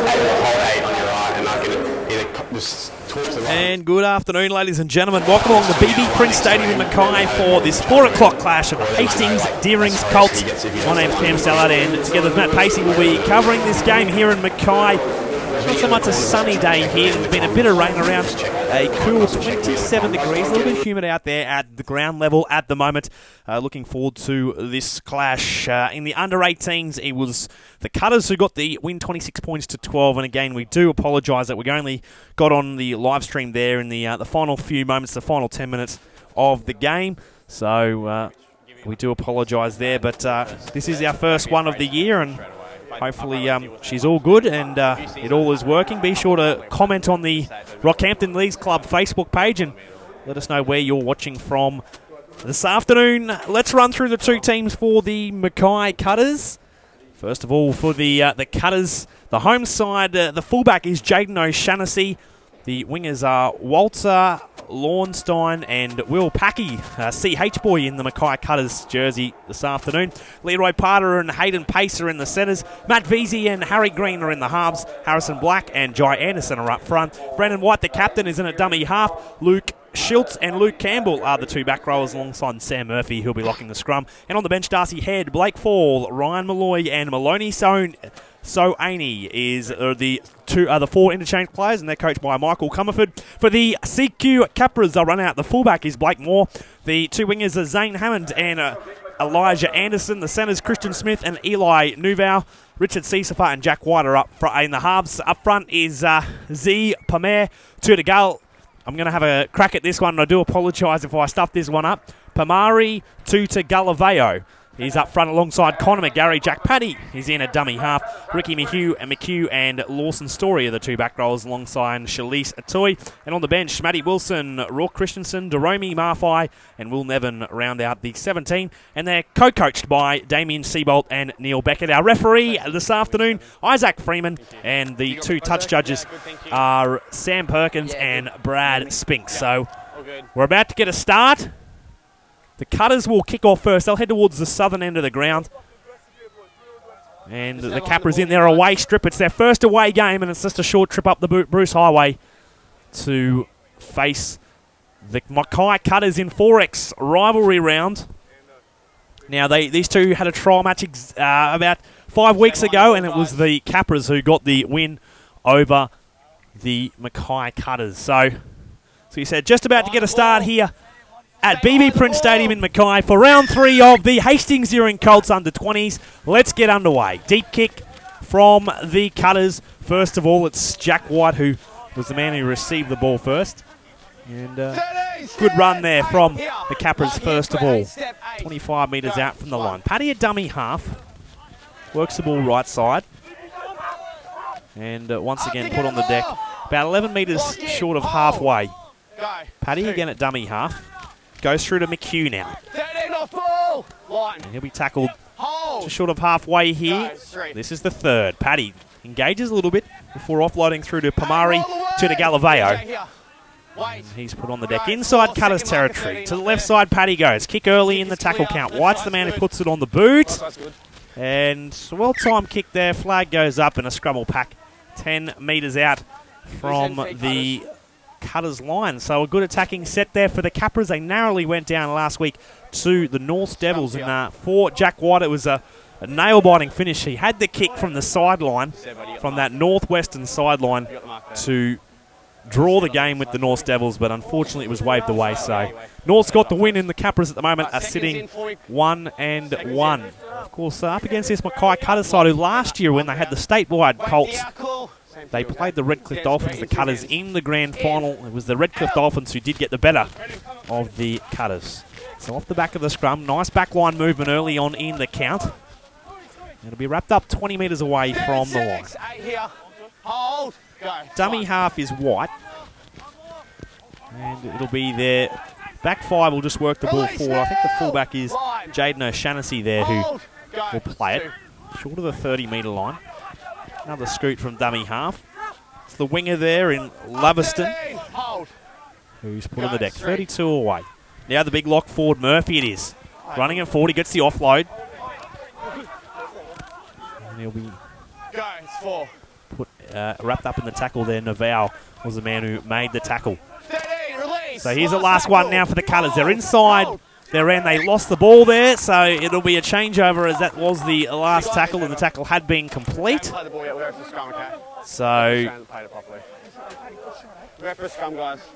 hold 8 on your right, and I can either just talk to them. And good afternoon, ladies and gentlemen. Welcome along the BB Prince Stadium in Mackay for this 4 o'clock clash of the Hastings Deerings Colts. My name's Cam Stallard, and together with Matt Pacey, we'll be covering this game here in Mackay. Not so much a sunny day here. There's been a bit of rain around. A cool 27 degrees, a little bit humid out there at the ground level at the moment. Looking forward to this clash. In the under-18s, it was the Cutters who got the win 26 points to 12. And again, we do apologise that we only got on the live stream there in the final few moments, the final 10 minutes of the game. So we do apologise there. But this is our first one of the year, and hopefully she's all good and it all is working. Be sure to comment on the Rockhampton Leagues Club Facebook page and let us know where you're watching from this afternoon. Let's run through the two teams for the Mackay Cutters. First of all, for the Cutters, the home side, the fullback is Jayden O'Shaughnessy. The wingers are Walter Lauenstein and Will Paki, CH boy in the Mackay Cutters jersey this afternoon. Leeroy Parter and Hayden Pacer in the centres. Matt Vessey and Harry Green are in the halves. Harrison Black and Jai Anderson are up front. Brendan White, the captain, is in a dummy half. Luke Schulte and Luke Campbell are the two back rowers alongside Sam Murphy, who'll be locking the scrum. And on the bench, Darcy Head, Blake Faull, Ryan Molloy and Maloni Soane is the 4 interchange players, and they're coached by Michael Comerford. For the CQ Capras, they'll run out. The fullback is Blake Moore. The two wingers are Zaine Hammond and Elijah Anderson. The centres, Christian Smith and Eli Noovao. Richard Sisifa and Jack White are up in the halves. Up front is Pomre-Tutagalevao. I'm going to have a crack at this one, and I do apologise if I stuff this one up. Pomre-Tutagalevao. He's up front alongside Connor McGarry. Jack Pattie is in a dummy half. Ricky McHugh and Lawson Storey are the two back rows alongside Charlice Atoi. And on the bench, Matty Wilson, Rourke Christensen, Daromi Marfai and Will Nevin round out the 17. And they're co-coached by Damien Seabolt and Neil Beckett. Our referee this afternoon, Isaac Freeman. And the two touch judges are Sam Perkins and Brad Spinks. So we're about to get a start. The Cutters will kick off first. They'll head towards the southern end of the ground. And the Capras in their away strip. It's their first away game, and it's just a short trip up the Bruce Highway to face the Mackay Cutters in 4X rivalry round. Now, these two had a trial match about 5 weeks ago, and it was the Capras who got the win over the Mackay Cutters. So you said just about to get a start here at BB Prince Stadium in Mackay for round 3 of the Hastings Deerings Colts under-20s. Let's get underway. Deep kick from the Cutters. First of all, it's Jack White, who was the man who received the ball first. And good run there from the Capras first of all. 25 metres out from the line. Pattie a dummy half. Works the ball right side. And once again put on the deck. About 11 metres short of halfway. Pattie again at dummy half. Goes through to McHugh now. And he'll be tackled just short of halfway here. This is the third. Pattie engages a little bit before offloading through to Pomre-Tutagalevao. And he's put on the deck inside Cutters territory. To the left side, Pattie goes. Kick early in the tackle count. White's the man who puts it on the boot. And well-timed kick there. Flag goes up and a scrum will pack 10 metres out from the Cutters line. So a good attacking set there for the Capras. They narrowly went down last week to the North Devils. And for Jack White, it was a nail-biting finish. He had the kick from the sideline, from that northwestern sideline, to draw the game with the North Devils, but unfortunately it was waved away. So North's got the win, and the Capras at the moment are sitting 1-1. Of course, up against this Mackay Cutters side, who last year when they had the statewide Colts, they played the Redcliffe Dolphins, the Cutters, in the grand final. It was the Redcliffe Dolphins who did get the better of the Cutters. So off the back of the scrum, nice backline movement early on in the count. It'll be wrapped up 20 metres away from the line. Dummy half is White. And it'll be their back 5 will just work the ball forward. I think the fullback is Jayden O'Shaughnessy there, who will play it short of the 30-metre line. Another scoot from dummy half. It's the winger there in Loverston, who's put on the deck. 32 away. Now the big lock forward, Murphy it is. Running at 40, gets the offload. And he'll be wrapped up in the tackle there. Noovao was the man who made the tackle. So here's the last one now for the Cutters. They're inside their end. They lost the ball there, so it'll be a changeover as that was the last tackle, and the tackle had been complete. So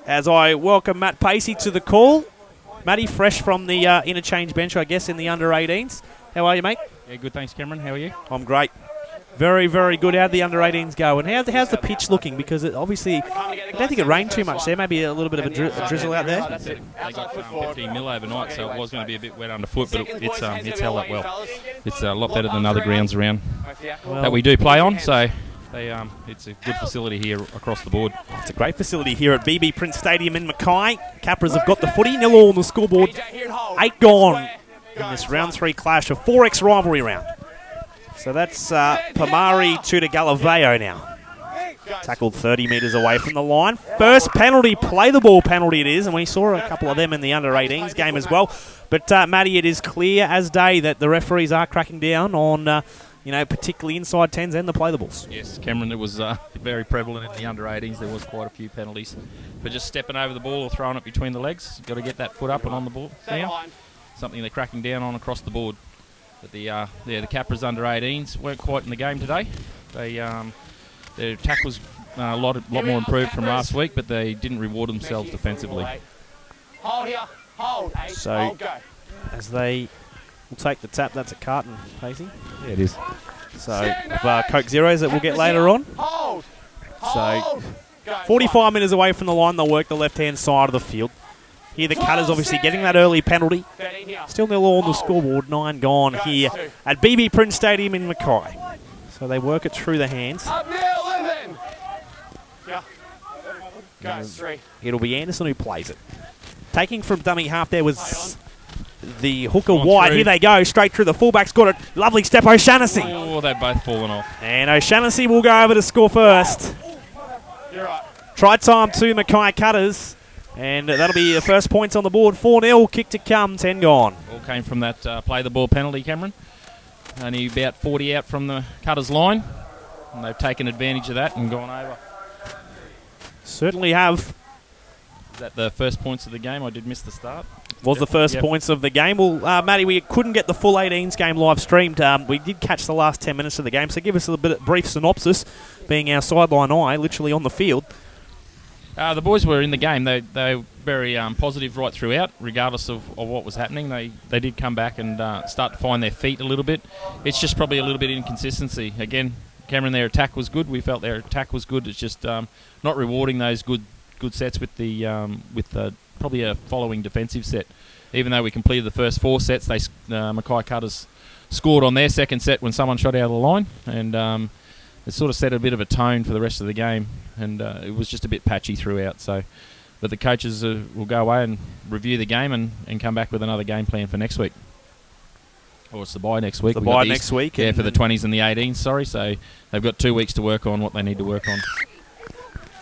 as I welcome Matt Pacey to the call. Matty, fresh from the interchange bench, I guess, in the under-18s. How are you, mate? Yeah, good, thanks, Cameron. How are you? I'm great. Very, very good. How'd the under-18s go? And how's the pitch looking? Because it obviously, I don't think it rained too much there. Maybe a little bit of a drizzle out there. They got 15 mil overnight, so it was going to be a bit wet underfoot, but it's held up well. It's a lot better than other grounds around that we do play on, so it's a good facility here across the board. It's a great facility here at BB Prince Stadium in Mackay. Capras have got the footy, 0-0 on the scoreboard. 8 gone in this round 3 clash of 4X rivalry round. So that's Pomre-Tutagalevao now. Tackled 30 metres away from the line. First penalty, play the ball penalty it is, and we saw a couple of them in the under-18s game as well. But Matty, it is clear as day that the referees are cracking down on particularly inside 10s and the play the balls. Yes, Cameron, it was very prevalent in the under-18s. There was quite a few penalties for just stepping over the ball or throwing it between the legs. You've got to get that foot up and on the ball now. Something they're cracking down on across the board. But the Capras under-18s weren't quite in the game today. Their attack was a lot more improved from last week, but they didn't reward themselves defensively. So as they will take the tap, that's a carton, Pacey. Yeah, it is. So Coke Zeros that we'll get later on. So 45 metres away from the line, they'll work the left-hand side of the field. Here the Cutters obviously getting that early penalty. Still 0-0 on the scoreboard, 9 gone here at BB Prince Stadium in Mackay. So they work it through the hands. It'll be Anderson who plays it. Taking from dummy half there was the hooker wide. Here they go, straight through. The fullback's got it. Lovely step, O'Shaughnessy. Oh, they've both fallen off. And O'Shaughnessy will go over to score first. Try time to Mackay Cutters. And that'll be the first points on the board. 4-0, kick to come, 10 gone. All came from that play the ball penalty, Cameron. Only about 40 out from the Cutters line. And they've taken advantage of that and gone over. Certainly have. Is that the first points of the game? I did miss the start. Was the first points of the game. Well, Matty, we couldn't get the full 18s game live streamed. We did catch the last 10 minutes of the game, so give us a bit of brief synopsis, being our sideline eye, literally on the field. The boys were in the game. They were very positive right throughout, regardless of what was happening. They did come back and start to find their feet a little bit. It's just probably a little bit inconsistency. Again, Cameron, their attack was good. We felt their attack was good. It's just not rewarding those good sets with probably a following defensive set. Even though we completed the first 4 sets, Mackay Cutters scored on their second set when someone shot out of the line, and it sort of set a bit of a tone for the rest of the game, and it was just a bit patchy throughout. But the coaches will go away and review the game and come back with another game plan for next week. Or it's the bye next week. The bye next week. Yeah, for the 20s and the 18s, sorry. So they've got 2 weeks to work on what they need to work on.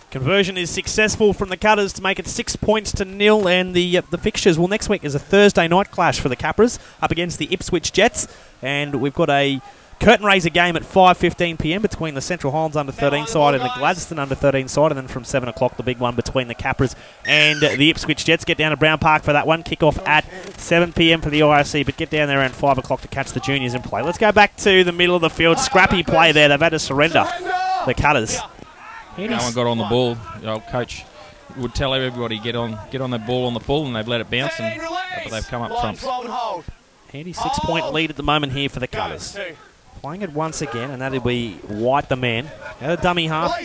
Conversion is successful from the Cutters to make it 6 points to 0, and the fixtures, well, next week is a Thursday night clash for the Capras up against the Ipswich Jets, and we've got a curtain raiser game at 5:15 p.m. between the Central Highlands under-13 side and the Gladstone under-13 side, and then from 7 o'clock the big one between the Capras and the Ipswich Jets. Get down to Brown Park for that one. Kick-off at 7 p.m. for the IOC, but get down there around 5 o'clock to catch the juniors in play. Let's go back to the middle of the field. Scrappy play there. They've had to surrender, the Cutters. No one got on the ball. The old coach would tell everybody get on the ball on the full, and they've let it bounce, but they've come up trumps. Handy 6-point lead at the moment here for the Cutters. Playing it once again, and that'll be White, the man. Out of dummy half.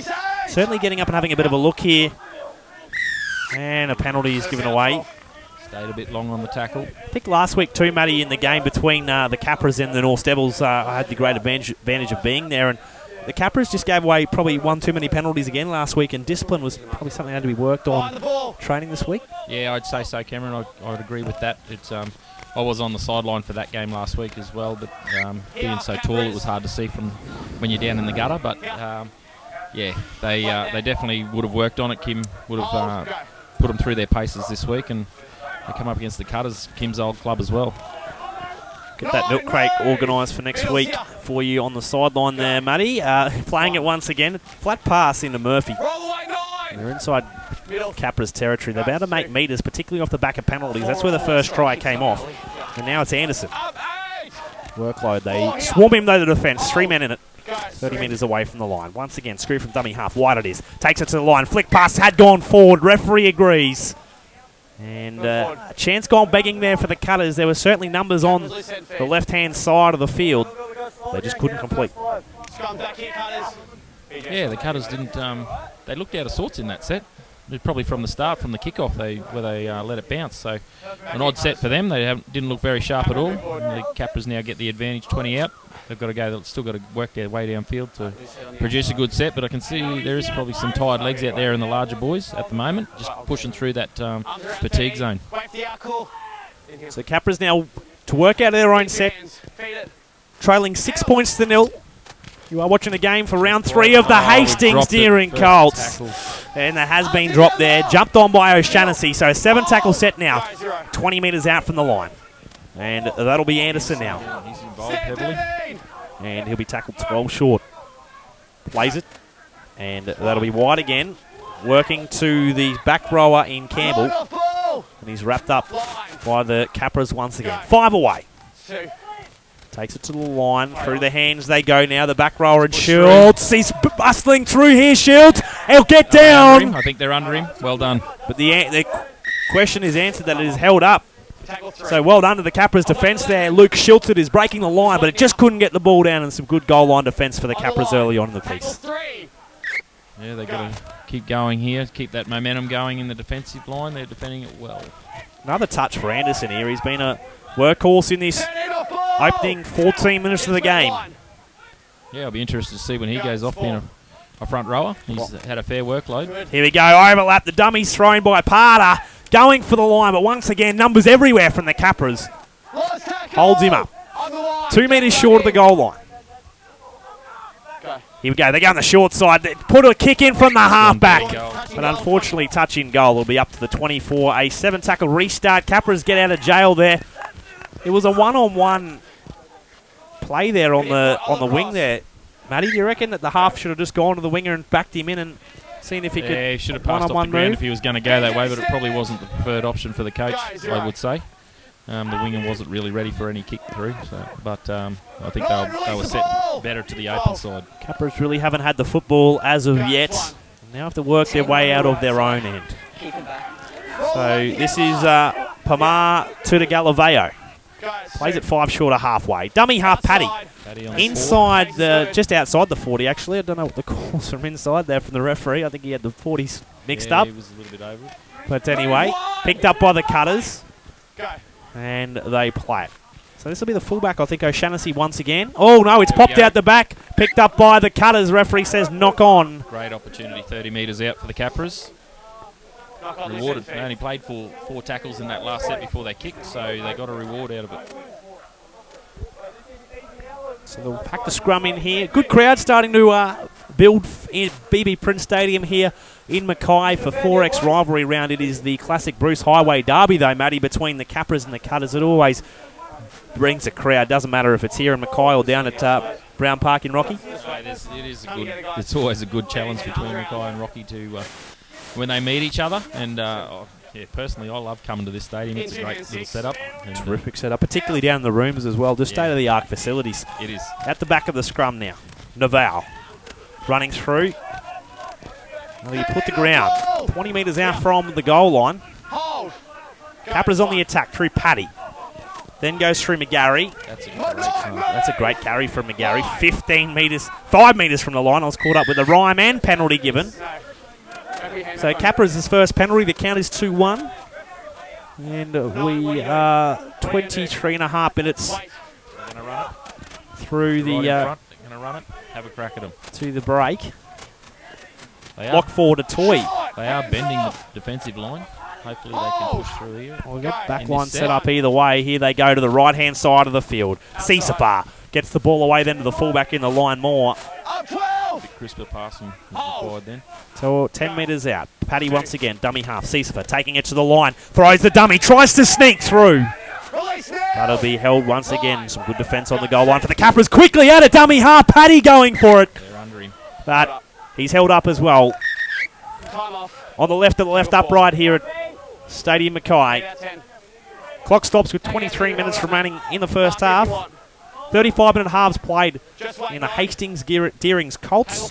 Certainly getting up and having a bit of a look here. And a penalty is given away. Stayed a bit long on the tackle. I think last week too, Matty, in the game between the Capras and the North Devils, I had the great advantage of being there, and the Capras just gave away probably one too many penalties again last week, and discipline was probably something that had to be worked on training this week. Yeah, I'd say so, Cameron. I'd agree with that. It's I was on the sideline for that game last week as well, but being so tall, it was hard to see from when you're down in the gutter. But yeah, they definitely would have worked on it. Kim would have put them through their paces this week, and they come up against the Cutters, Kim's old club as well. Get that milk crate organised for next week for you on the sideline there, Matty. Playing it once again. Flat pass into Murphy. They're inside Capras territory. They're about to make metres, particularly off the back of penalties. That's where the first try came off. And now it's Anderson. Workload. They swarm him, though, the defence. 3 men in it. 30 metres away from the line. Once again, screw from dummy half. Wide it is. Takes it to the line. Flick pass had gone forward. Referee agrees. And a chance gone begging there for the Cutters. There were certainly numbers on the left-hand side of the field. They just couldn't complete. Yeah, the Cutters didn't. They looked out of sorts in that set. Probably from the start, from the kickoff, where they let it bounce. So an odd set for them. They didn't look very sharp at all. And the Capras now get the advantage, 20 out. They've got to go. They've still got to work their way downfield to produce a good set. But I can see there is probably some tired legs out there in the larger boys at the moment, just pushing through that fatigue zone. So Capras now to work out their own set, trailing 6 points to 0. You are watching the game for round 3 of the Hastings Deering Colts. And there has been dropped there. Jumped on by O'Shaughnessy. So a 7-tackle set now. 20 metres out from the line. And that'll be Anderson now. He's involved heavily. And he'll be tackled 12 short. Plays it. And that'll be wide again. Working to the back rower in Campbell. And he's wrapped up by the Capras once again. 5 away. Takes it to the line. Through the hands they go now. The back rower and Schulte. He's bustling through here. Schulte. He'll get down. I think they're under him. Well done. But the question is answered that it is held up. So well done to the Capras defence there. Luke Schulte is breaking the line, but it just couldn't get the ball down, and some good goal line defence for the Capras early on in the piece. Yeah, they've got to keep going here. Keep that momentum going in the defensive line. They're defending it well. Another touch for Anderson here. He's been a workhorse in this opening 14 minutes of the game. Yeah, I'll be interested to see when he goes off being a front rower. He's had a fair workload. Here we go, overlap. The dummy's thrown by Parter. Going for the line, but once again, numbers everywhere from the Capras. Holds him up. 2 metres short of the goal line. Here we go, they go on the short side. They put a kick in from the halfback. But unfortunately, touch in goal will be up to the 24. A 7-tackle restart. Capras get out of jail there. It was a one-on-one play there on the wing there. Matty, do you reckon that the half should have just gone to the winger and backed him in and seen if he could? Yeah, he should have passed off the ground if he was going to go that way, but it probably wasn't the preferred option for the coach, I would say. The winger wasn't really ready for any kick through, but I think they were set better to the open side. Capras really haven't had the football as of yet. Now have to work their way out of their own end. So this is Pomre-Tutagalevao. Plays it 5 short of halfway. Dummy half Pattie. Inside just outside the 40 actually. I don't know what the calls from inside there from the referee. I think he had the 40s mixed up. He was a little bit over it. But anyway, picked up by the Cutters. And they play it. So this will be the fullback, I think, O'Shaughnessy once again. Oh no, it's popped out the back. Picked up by the Cutters. Referee says knock on. Great opportunity, 30 metres out for the Capras. Rewarded. They only played for 4 tackles in that last set before they kicked, so they got a reward out of it. So they'll pack the scrum in here. Good crowd starting to build in BB Prince Stadium here in Mackay for 4X rivalry round. It is the classic Bruce Highway derby, though, Matty, between the Capras and the Cutters. It always brings a crowd. Doesn't matter if it's here in Mackay or down at Brown Park in Rocky. It's always a good challenge between Mackay and Rocky to when they meet each other. And personally, I love coming to this stadium. It's a great little setup. Terrific setup, particularly down in the rooms as well. Just state-of-the-art facilities. It is. At the back of the scrum now. Noovao running through. Well, you put the ground 20 metres out from the goal line. Capras on the attack through Pattie. Then goes through McGarry. That's a great carry from McGarry. 5 metres from the line. I was caught up with the rhyme and penalty given. So Capras' first penalty. The count is 2-1. And we are 23 and a half minutes through the... They're going to run it. Have a crack at them. To the break. Lock forward Atoi. They are bending the defensive line. Hopefully they can push through here. Well, we've got back line set up either way. Here they go to the right-hand side of the field. Sisifa gets the ball away then to the fullback in the line more. A bit crisper passing is required then. So 10 metres out. Pattie once again, dummy half. Sisifa taking it to the line. Throws the dummy. Tries to sneak through. That'll be held once again. Some good defence on the goal line for the Capras. Quickly out of dummy half. Pattie going for it. They're under him. But he's held up as well. On the left of the left upright here at Stadium Mackay. Clock stops with 23 minutes remaining in the first half. 35-minute halves played in the Hastings Deerings Colts.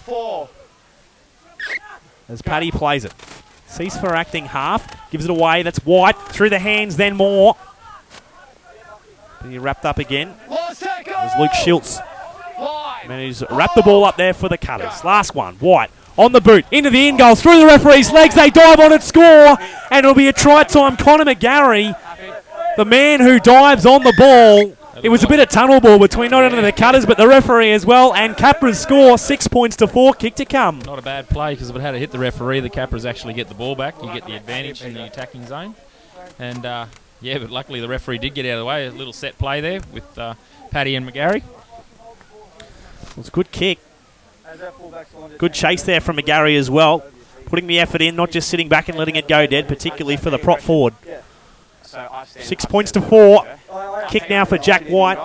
As Pattie plays it. Sisifa acting half. Gives it away. That's White. Through the hands, then more. He wrapped up again. There's Luke Schultz. And he's wrapped the ball up there for the Cutters. Last one. White on the boot. Into the in goal. Through the referee's legs. They dive on it. Score. And it'll be a try time. Connor McGarry, the man who dives on the ball. It was a bit of tunnel ball between not only the Cutters but the referee as well. And Capras score 6 points to 4. Kick to come. Not a bad play, because if it had hit the referee, the Capras actually get the ball back. You get the advantage in the attacking zone. And yeah, but luckily the referee did get out of the way. A little set play there with Pattie and McGarry. It was a good kick. Good chase there from McGarry as well. Putting the effort in, not just sitting back and letting it go dead, particularly for the prop forward. 6 points to 4. Kick now for Jack White.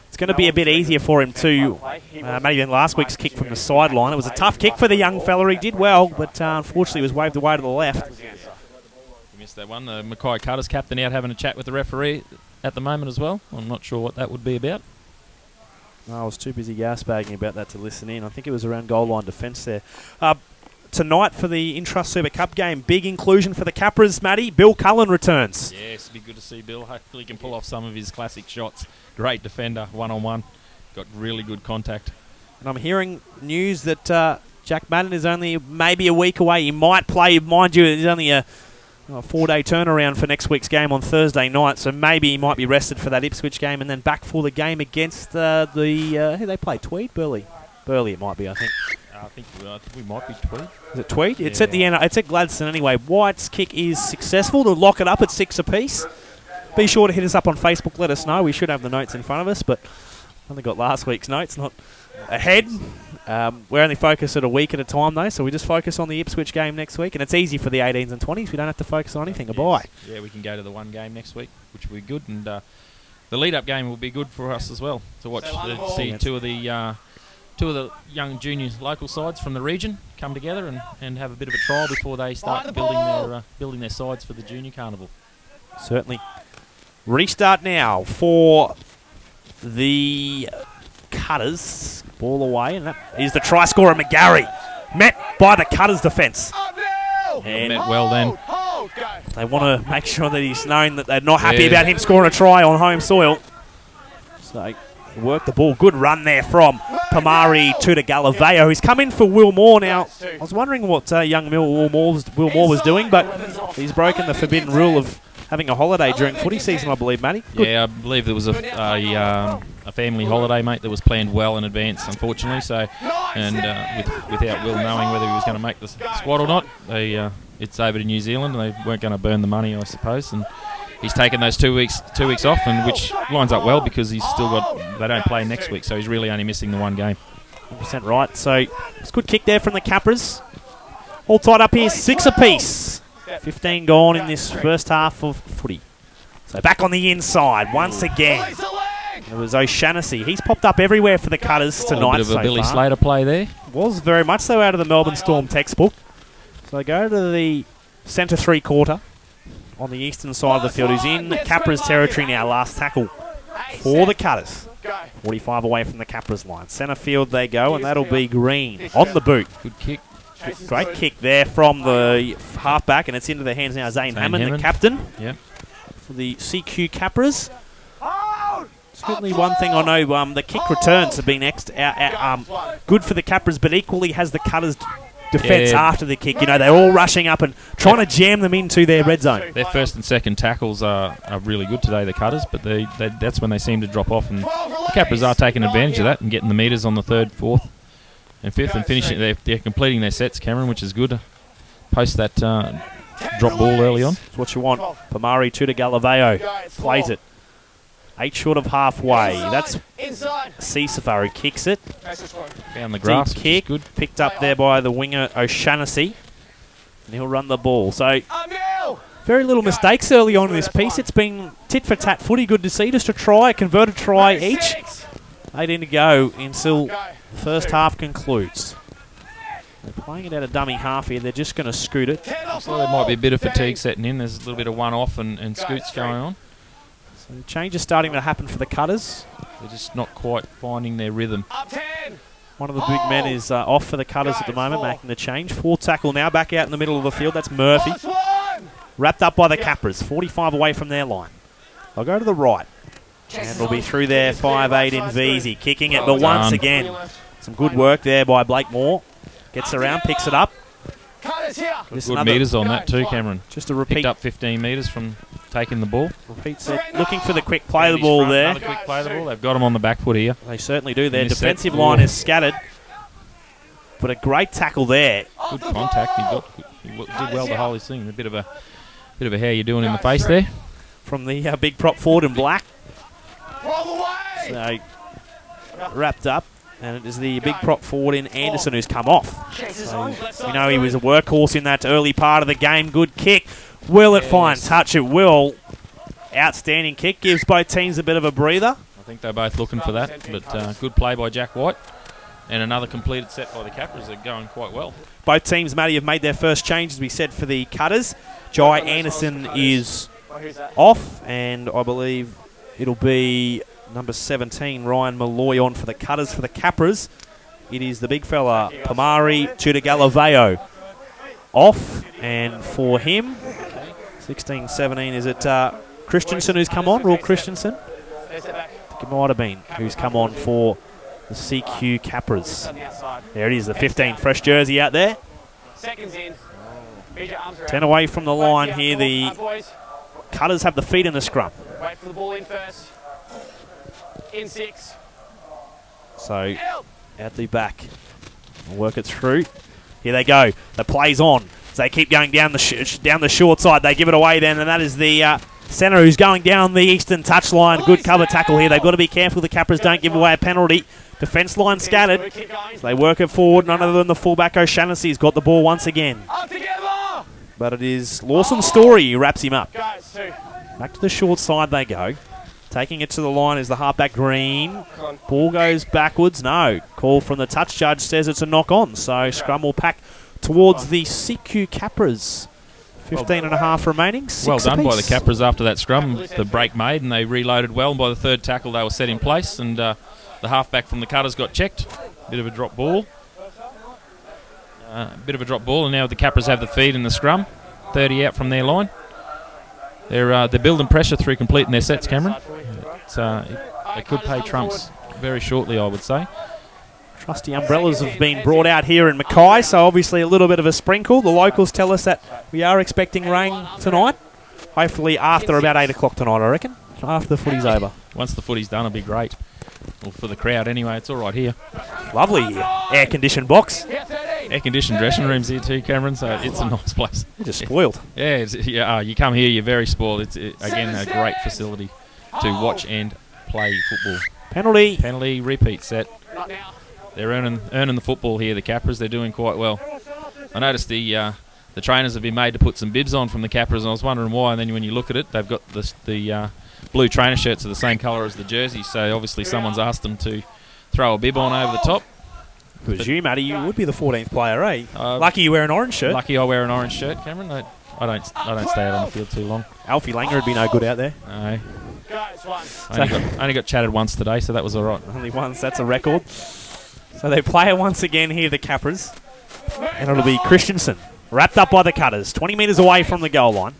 It's going to be a bit easier for him too, maybe than last week's kick from the sideline. It was a tough kick for the young fella. He did well, but unfortunately was waved away to the left. You missed that one. The Mackay Cutters captain out having a chat with the referee at the moment as well. I'm not sure what that would be about. I was too busy gasbagging about that to listen in. I think it was around goal line defence there. Tonight for the Intrust Super Cup game, big inclusion for the Capras, Matty. Bill Cullen returns. Yes, it'd be good to see Bill. Hopefully he can pull off some of his classic shots. Great defender, one-on-one. Got really good contact. And I'm hearing news that Jack Madden is only maybe a week away. He might play, mind you, it's only a 4-day turnaround for next week's game on Thursday night, so maybe he might be rested for that Ipswich game and then back for the game against who they play? Tweed? Burleigh it might be, I think. I think we might be Tweed. Is it Tweed? Yeah. It's at the end. It's at Gladstone anyway. White's kick is successful to lock it up at 6 apiece. Be sure to hit us up on Facebook. Let us know. We should have the notes in front of us, but only got last week's notes, not ahead. We're only focused at a week at a time, though, so we just focus on the Ipswich game next week, and it's easy for the 18s and 20s. We don't have to focus on anything. Goodbye. Yeah, we can go to the one game next week, which will be good, and the lead-up game will be good for us as well to watch. See two of the young juniors local sides from the region come together and have a bit of a trial before they start building their sides for the junior carnival. Certainly. Restart now for the Cutters. Ball away, and that is the try scorer, McGarry. Met by the Cutters defence. And met well then. They want to make sure that he's known that they're not happy about him scoring a try on home soil. So work the ball. Good run there from Pomre-Tutagalevao, who's come in for Will Moore now. I was wondering what young Will Moore was doing, but he's broken the forbidden rule of having a holiday during footy season, I believe, Matty. Good. Yeah, I believe there was a family holiday, mate, that was planned well in advance, unfortunately. So, and without Will knowing whether he was going to make the squad or not, it's over to New Zealand, and they weren't going to burn the money, I suppose. And he's taken those 2 weeks off, and which lines up well because he's still got. They don't play next week, so he's really only missing the one game. 100% right. So it's a good kick there from the Capras. All tied up here, 6 apiece. 15 gone in this first half of footy. So back on the inside once again. It was O'Shaughnessy. He's popped up everywhere for the Cutters tonight. A bit of a Billy Slater play there. Was very much so out of the Melbourne Storm textbook. So they go to the centre three-quarter on the eastern side of the field. Who's in Capras territory now. Last tackle for the Cutters. 45 away from the Capras line. Centre field they go, and that'll be Green on the boot. Good kick. Great kick there from the halfback, and it's into the hands now. Zaine Hammond, the captain for the CQ Capras. Certainly one thing I know, the kick returns have been good for the Capras, but equally has the Cutters defence after the kick. You know, they're all rushing up and trying to jam them into their red zone. Their first and second tackles are really good today, the Cutters, but that's when they seem to drop off, and the Capras are taking advantage of that and getting the metres on the third, fourth and fifth and finishing. They're completing their sets, Cameron, which is good. Post that drop ball early on. That's what you want. Pomre-Tutagalevao plays it. 8 short of halfway. That's Sisifa who kicks it. Found the grass. Deep kick, good. Picked up there by the winger O'Shaughnessy. And he'll run the ball. So Very little mistakes early on in this piece. It's been tit-for-tat footy. Good to see. Just a try, a converted try each. 18 to go until the first half concludes. They're playing it out a dummy half here. They're just going to scoot it. So there might be a bit of fatigue setting in. There's a little bit of one-off and scoots going on. So changes starting to happen for the Cutters. They're just not quite finding their rhythm. One of the big men is off for the Cutters at the moment, making the change. 4 tackle now, back out in the middle of the field. That's Murphy. Wrapped up by the Capras, 45 away from their line. They'll go to the right. And we'll be through there, 5'8" in Vessey, kicking it, but once again, some good work there by Blake Moore. Gets around, picks it up. Good metres on that too, Cameron. Just a repeat. Picked up 15 metres from taking the ball. Repeat set. Looking for the quick play of the ball there. Another quick play of the ball. They've got him on the back foot here. They certainly do. Their defensive line is scattered. But a great tackle there. Good contact. He did well to hold his thing. A bit of a how you doing in the face there. From the big prop forward in black. So wrapped up. And it is the big prop forward in Anderson who's come off. So we know he was a workhorse in that early part of the game. Good kick. Will it find touch? It will. Outstanding kick. Gives both teams a bit of a breather. I think they're both looking for that. But good play by Jack White. And another completed set by the Capras. They're going quite well. Both teams, Matty, have made their first change, as we said, for the Cutters. Jai Anderson is off. And I believe it'll be number 17, Ryan Molloy, on for the Cutters. For the Capras, it is the big fella, Pomre-Tutagalevao, off. And for him, 16-17, is it Christensen who's come on? Raul Christensen? I think it might have been who's come on for the CQ Capras. There it is, the 15, fresh jersey out there. 10 away from the line here. The Cutters have the feet in the scrum. Wait for the ball in first. In 6. So, out the back. We'll work it through. Here they go. The play's on. So they keep going down the short side. They give it away then, and that is the centre who's going down the eastern touchline. Good cover tackle here. They've got to be careful the Capras don't give away a penalty. Defence line scattered. So they work it forward. None other than the fullback O'Shaughnessy's got the ball once again. But it is Lawson Storey who wraps him up. Back to the short side they go. Taking it to the line is the halfback Green. Ball goes backwards. No. Call from the touch judge says it's a knock on. So scrum will pack towards the CQ Capras. 15 and a half remaining. Well done by the Capras after that scrum. The break made and they reloaded well. And by the third tackle they were set in place. And the halfback from the Cutters got checked. Bit of a drop ball. And now the Capras have the feed in the scrum. 30 out from their line. They're building pressure through completing their sets, Cameron. They could pay trumps very shortly, I would say. Trusty umbrellas have been brought out here in Mackay, so obviously a little bit of a sprinkle. The locals tell us that we are expecting rain tonight. Hopefully after about 8 o'clock tonight, I reckon. After the footy's over. Once the footy's done, it'll be great. Well, for the crowd anyway, it's all right here. Lovely air-conditioned box. Air-conditioned dressing rooms here too, Cameron, so it's a nice place. You're just spoiled. Yeah, you come here, you're very spoiled. It's, again, a great facility to watch and play football. Penalty, repeat set. They're earning the football here, the Capras. They're doing quite well. I noticed the trainers have been made to put some bibs on from the Capras, and I was wondering why, and then when you look at it, they've got the blue trainer shirts are the same colour as the jerseys, so obviously someone's asked them to throw a bib on over the top. I presume, Matty, you would be the 14th player, eh? Lucky you wear an orange shirt. Lucky I wear an orange shirt, Cameron. I don't stay out on the field too long. Alfie Langer would be no good out there. No. Only got chatted once today, so that was all right. Only once, that's a record. So they play it once again here, the Capras. And it'll be Christensen. Wrapped up by the Cutters. 20 metres away from the goal line.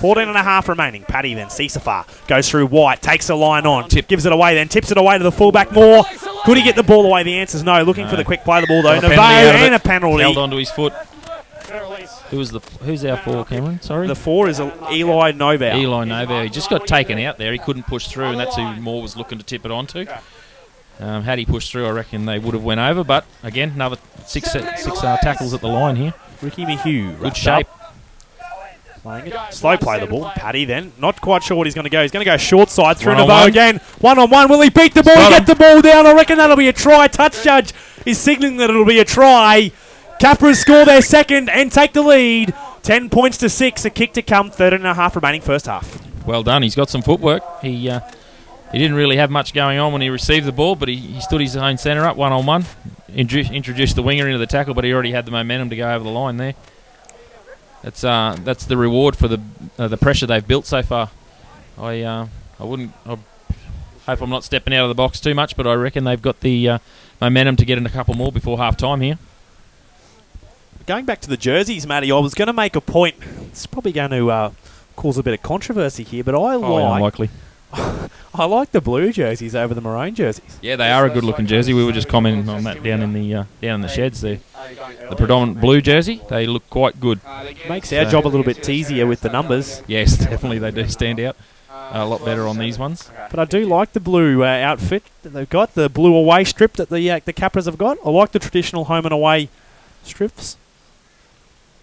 14 and a half remaining. Pattie then. Sisifa goes through White. Takes the line on. Gives it away then. Tips it away to the fullback. Moore. Could he get the ball away? The answer's no. Looking for the quick play of the ball though. Noovao and a penalty. Held onto his foot. Who's our 4, Cameron? Sorry? The 4 is Eli Noovao. Eli Noovao. He just got taken out there. He couldn't push through, and that's who Moore was looking to tip it onto. Had he pushed through, I reckon they would have went over. But again, another six tackles at the line here. Ricky McHugh. Good shape. Playing it. Slow play the ball. Pattie then. Not quite sure what he's going to go. He's going to go short side through Noovao again. 1-on-1. Will he beat the ball? Get the ball down. I reckon that'll be a try. Touch judge is signalling that it'll be a try. Capras score their second and take the lead. 10 points to 6. A kick to come. 13.5 remaining first half. Well done. He's got some footwork. He didn't really have much going on when he received the ball, but he stood his own centre up one-on-one. Introduced the winger into the tackle, but he already had the momentum to go over the line there. That's the reward for the pressure they've built so far. I hope I'm not stepping out of the box too much, but I reckon they've got the momentum to get in a couple more before half time here. Going back to the jerseys, Matty, I was going to make a point. It's probably going to cause a bit of controversy here, but Unlikely. I like the blue jerseys over the maroon jerseys. Yeah, they are a good-looking jersey. We were just commenting on that down in the sheds there. The predominant blue jersey, they look quite good. Makes our job a little bit easier with the numbers. Yes, definitely they do stand out a lot better on these ones. But I do like the blue outfit that they've got, the blue away strip that the Capras have got. I like the traditional home and away strips.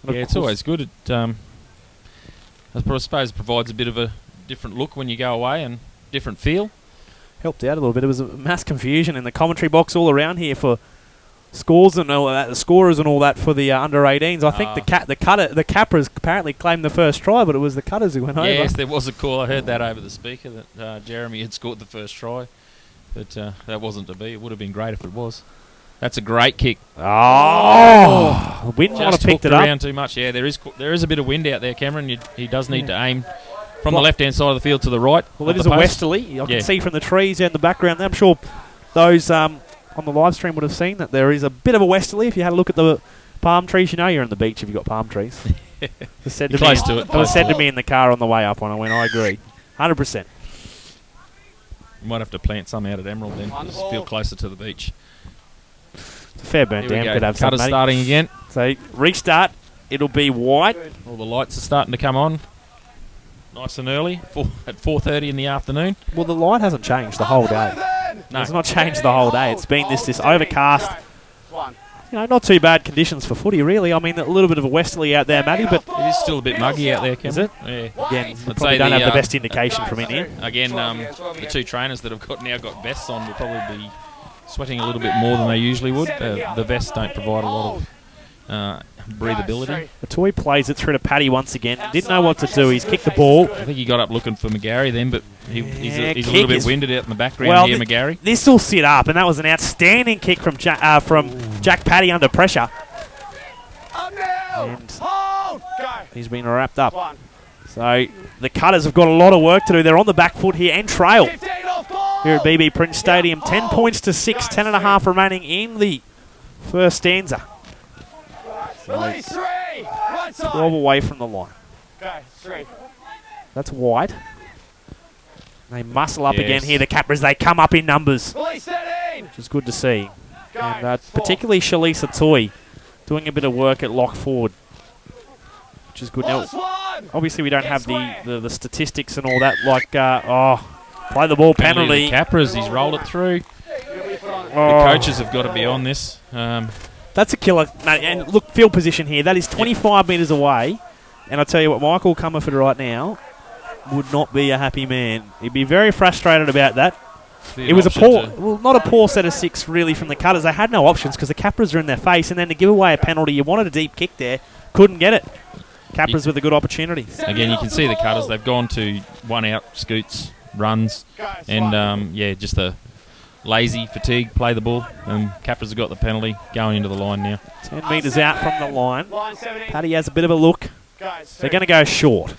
And Yeah, it's always good. It, I suppose it provides a bit of a different look when you go away and different feel. Helped out a little bit. It was a mass confusion in the commentary box all around here for scores and all that, the scorers and all that for the under 18s. I think the Capras apparently claimed the first try, but it was the Cutters who went over. Yes, there was a call. I heard that over the speaker that Jeremy had scored the first try, but that wasn't to be. It would have been great if it was. That's a great kick. Oh, the wind might have Just picked hooked it up. around too much. Yeah, there is a bit of wind out there, Cameron. He does need to aim from the left-hand side of the field to the right. Well, it is a westerly. I can see from the trees in the background there. I'm sure those on the live stream would have seen that there is a bit of a westerly. If you had a look at the palm trees, you know you're on the beach if you've got palm trees. It was said to close to it. It was said to me in the car on the way up, and I went, I agree. 100%. You might have to plant some out at Emerald then. Just feel closer to the beach. It's a fair burn Here we dam go. could have Cutter some. starting again. So restart. It'll be white. All the lights are starting to come on. Nice and early at 4:30 in the afternoon. Well, the light hasn't changed the whole day. No. It's not changed the whole day. It's been this overcast. Not too bad conditions for footy, really. I mean, a little bit of a westerly out there, Matty, but It is still a bit muggy out there, Cameron. Is it? Yeah. again, we I'd probably say don't the, have the best indication from in here. Again, the two trainers that have now got vests on will probably be sweating a little bit more than they usually would. The vests don't provide a lot of breathability. Atoi plays it through to Pattie once again. Didn't know what to do. He's kicked the ball. I think he got up looking for McGarry then, but he's a kick little bit is- winded out in the background here, McGarry. This will sit up, and that was an outstanding kick from Jack Pattie under pressure. And he's been wrapped up. So the Cutters have got a lot of work to do. They're on the back foot here and trail here at BB Prince Stadium. 10 points to 6, 10.5 remaining in the first stanza. So 12 away from the line. That's wide. They muscle up again here, the Capras. They come up in numbers, which is good to see. And particularly Charlice Atoi doing a bit of work at lock forward, which is good. Now, obviously, we don't have the statistics and all that. Like, play the ball penalty. Capras, he's rolled it through. The coaches have got to be on this. That's a killer. Mate, and look, field position here. That is 25 metres away. And I tell you what, Michael Comerford right now would not be a happy man. He'd be very frustrated about that. It was not a poor set of six really from the Cutters. They had no options because the Capras are in their face, and then to give away a penalty, you wanted a deep kick there, couldn't get it. Capras with a good opportunity. Again, you can see the Cutters. They've gone to one out, scoots, runs, and just a lazy fatigue, play the ball, and Capras have got the penalty going into the line now. 10 metres out from the line. Pattie has a bit of a look. They're going to go short.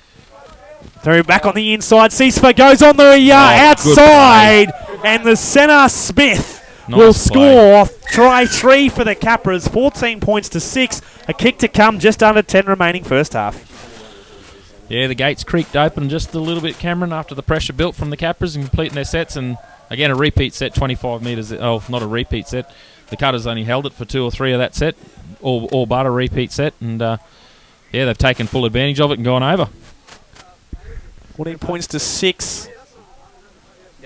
Through back on the inside. Sisifa goes on the outside. And the centre, Smith, will score. Try 3 for the Capras. 14 points to 6. A kick to come. Just under 10 remaining first half. Yeah, the gates creaked open just a little bit, Cameron, after the pressure built from the Capras and completing their sets. And again, a repeat set, 25 metres. Oh, not a repeat set. The Cutters only held it for 2 or 3 of that set. All but a repeat set. And they've taken full advantage of it and gone over. 14 points to 6.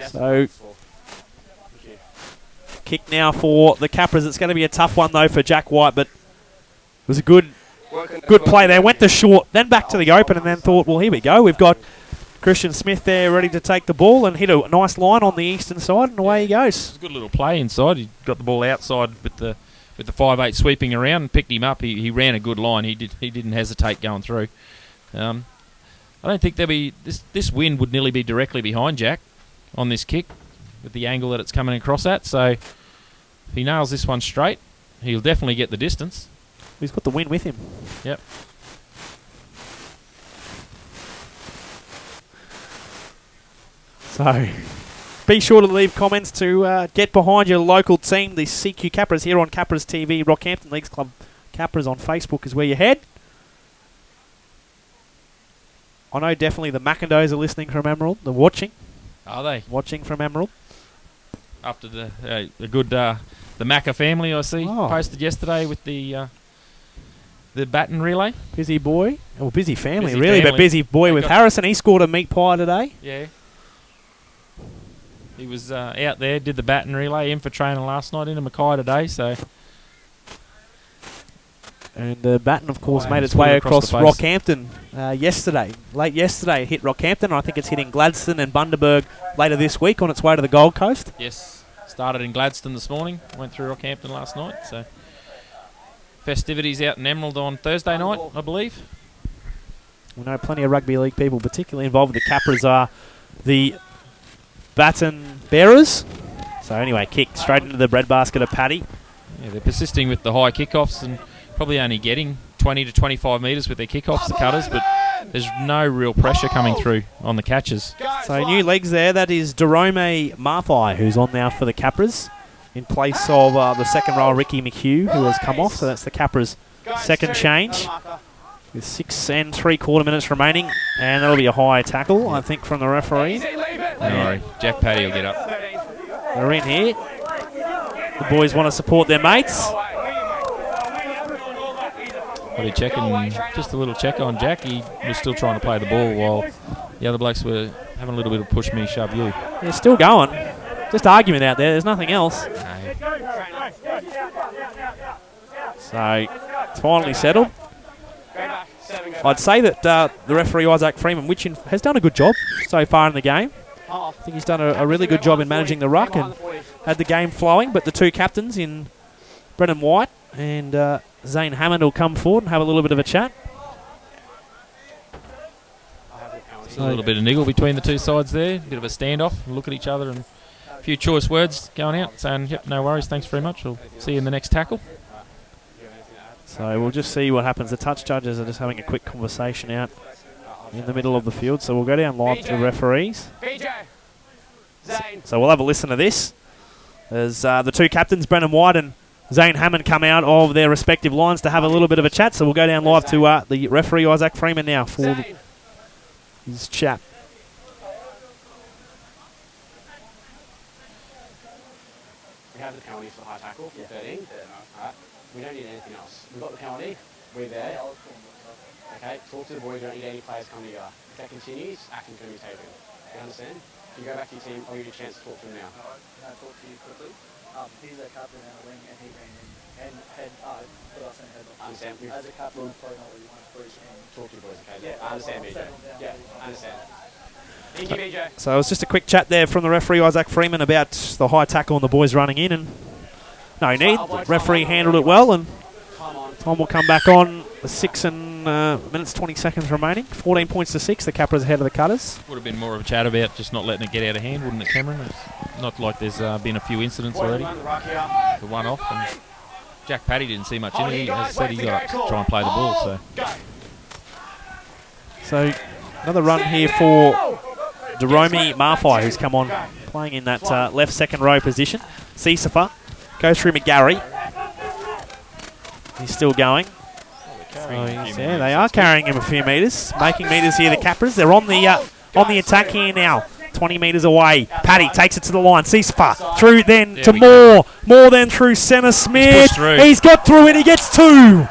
So, kick now for the Capras. It's going to be a tough one, though, for Jack White, but it was a good play there. Went to short, then back to the open, and then thought, well, here we go. We've got Christian Smith there ready to take the ball and hit a nice line on the eastern side, and away he goes. It's a good little play inside. He got the ball outside with the with the 5'8" sweeping around and picked him up. He ran a good line. He didn't hesitate going through. I don't think there'll be this wind would nearly be directly behind Jack on this kick with the angle that it's coming across at. So if he nails this one straight, he'll definitely get the distance. He's got the wind with him. Yep. So be sure to leave comments to get behind your local team, the CQ Capras, here on Capras TV. Rockhampton Leagues Club Capras on Facebook is where you head. I know definitely the Mackindoes are listening from Emerald. They're watching. Are they? Watching from Emerald. After the good the Mackay family I see posted yesterday with the baton relay. Busy boy. Well, busy family, Busy really, family. but busy boy with Harrison. He scored a meat pie today. Yeah. He was out there, did the baton relay, in for training last night, into Mackay today, so... And the baton, of course, made its way across Rockhampton yesterday. Late yesterday, it hit Rockhampton. I think it's hitting Gladstone and Bundaberg later this week on its way to the Gold Coast. Yes. Started in Gladstone this morning, went through Rockhampton last night, so... Festivities out in Emerald on Thursday night, I believe. We know plenty of rugby league people, particularly involved with the Capras, are the baton bearers. So anyway, kick straight into the breadbasket of Pattie. Yeah, they're persisting with the high kickoffs and probably only getting 20 to 25 metres with their kickoffs, the cutters, but there's no real pressure coming through on the catches. So new legs there. That is Jerome Marthai, who's on now for the Capras, in place of the second rower, Ricky McHugh, who has come off. So that's the Capras' second change, with 6 3/4 minutes remaining. And that'll be a high tackle, I think, from the referee. Don't worry, Jack Pattie will get up. They're in here. The boys want to support their mates. Probably checking, just a little check on Jack. He was still trying to play the ball while the other blokes were having a little bit of push me, shove you. They're still going. Just argument out there. There's nothing else. No. So it's finally settled. I'd say that the referee, Isaac Freeman, which has done a good job so far in the game. I think he's done a really good job in managing the ruck and had the game flowing. But the two captains in Brennan White and Zaine Hammond will come forward and have a little bit of a chat. There's a little bit of niggle between the two sides there. A bit of a standoff. Look at each other and a few choice words going out saying, yep, no worries, thanks very much. We'll see you in the next tackle. So we'll just see what happens. The touch judges are just having a quick conversation out in the middle of the field. So we'll go down live to the referees. So we'll have a listen to this. As the two captains, Brennan White and Zaine Hammond, come out of their respective lines to have a little bit of a chat. So we'll go down live to the referee, Isaac Freeman, now for his chat. We have the penalty for high tackle for 13. Alright. We don't need anything else. We've got the penalty. We're there. Okay, talk to the boys. We don't need any players coming together. If that continues, action can be taken. You understand? You go back to your team, I'll give you a chance to talk to them now. Can I talk to you quickly? He's a captain and a wing, and he ran in and put us in head. Understand? As a captain, I probably not what you want for his team. Talk to your boys, okay? Yeah, I understand, BJ. Yeah, I understand. Thank you, BJ. So it was just a quick chat there from the referee, Isaac Freeman, about the high tackle and the boys running in. And no need. The referee handled it well, and time will come back on. 6 minutes 20 seconds remaining. 14 points to 6. The Capras ahead of the Cutters. Would have been more of a chat about just not letting it get out of hand, wouldn't it, Cameron? It's not like there's been a few incidents already. The one off. And Jack Pattie didn't see much in it. As I said, he got up to try and play the ball. So another run here for Jerome Marthai, who's come on playing in that left second row position. Sisifa goes through McGarry. He's still going. Yeah, they are carrying him a few metres, making metres here. The Capras, they're on the attack here now. 20 metres away. Pattie takes it to the line. Sisifa through then to Moore then through centre Smith. He's got through and he gets 2.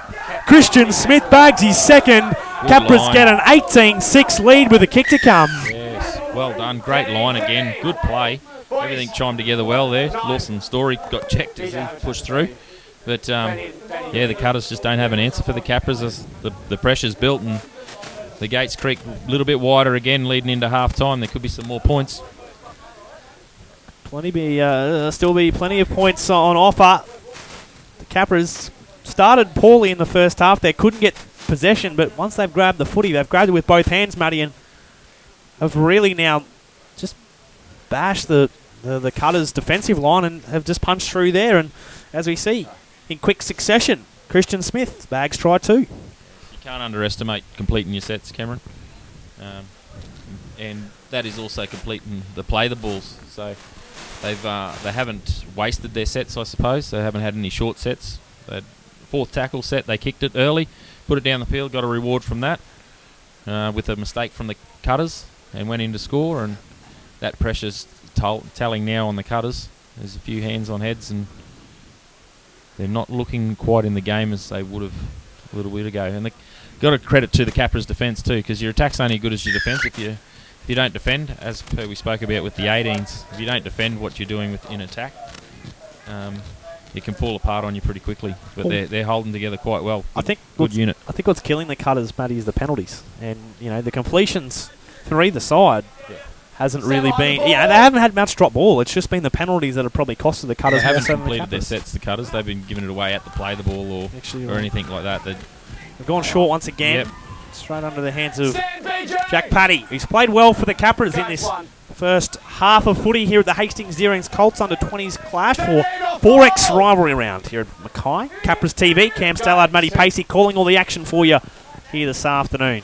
Christian Smith bags his second. Capras get an 18-6 lead with a kick to come. Yes, well done. Great line again. Good play. Everything chimed together well there. Lawson Storey got checked as he pushed through. But, yeah, the Cutters just don't have an answer for the Capras as the pressure's built and the Gates Creek a little bit wider again leading into half-time. There could be some more points. Still be plenty of points on offer. The Capras started poorly in the first half. They couldn't get possession, but once they've grabbed the footy, they've grabbed it with both hands, Matty, and have really now just bashed the Cutters' defensive line and have just punched through there. And as we see, in quick succession, Christian Smith bags try 2. You can't underestimate completing your sets, Cameron. And that is also completing the play the balls. So they haven't wasted their sets, I suppose. They haven't had any short sets. The 4th tackle set, they kicked it early, put it down the field, got a reward from that with a mistake from the Cutters and went in to score. And that pressure's telling now on the Cutters. There's a few hands on heads, and they're not looking quite in the game as they would have a little bit ago. And got a credit to the Capras' defence too, because your attack's only good as your defence. If you don't defend, as per we spoke about with the 18s, if you don't defend what you're doing in attack, it can fall apart on you pretty quickly. But they're holding together quite well. Good unit. I think what's killing the Cutters, Matty, is the penalties, and the completions for either side. Hasn't really been... they haven't had much drop ball. It's just been the penalties that have probably costed the Cutters. They haven't completed their sets, the Cutters. They've been giving it away at the play the ball or anything like that. They've gone short once again. Straight under the hands of Jack Pattie. He's played well for the Capras in this first half of footy here at the Hastings Deerings Colts under-20s clash for 4X rivalry round here at Mackay. Capras TV, Cam Stallard, Matty Pacey calling all the action for you here this afternoon.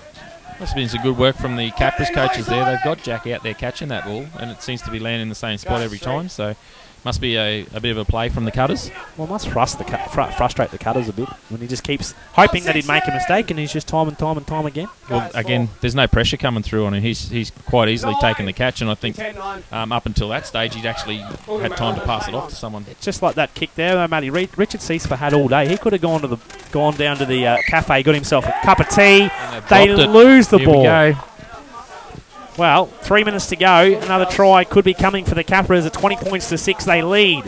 Must have been some good work from the Capras coaches there. They've got Jack out there catching that ball, and it seems to be landing in the same spot every time. So must be a bit of a play from the Cutters. Well, it must frustrate the Cutters a bit when he just keeps hoping that he'd make a mistake, and he's just time and time again. Well, again, there's no pressure coming through on him. He's quite easily taken the catch, and I think up until that stage, he'd actually had time to pass it off to someone. It's just like that kick there, Matty. Richard Sisifa had all day. He could have gone down to the cafe, got himself a cup of tea. They lose the ball. Here we go. Well, 3 minutes to go. Another try could be coming for the Capras at 20 points to 6. They lead.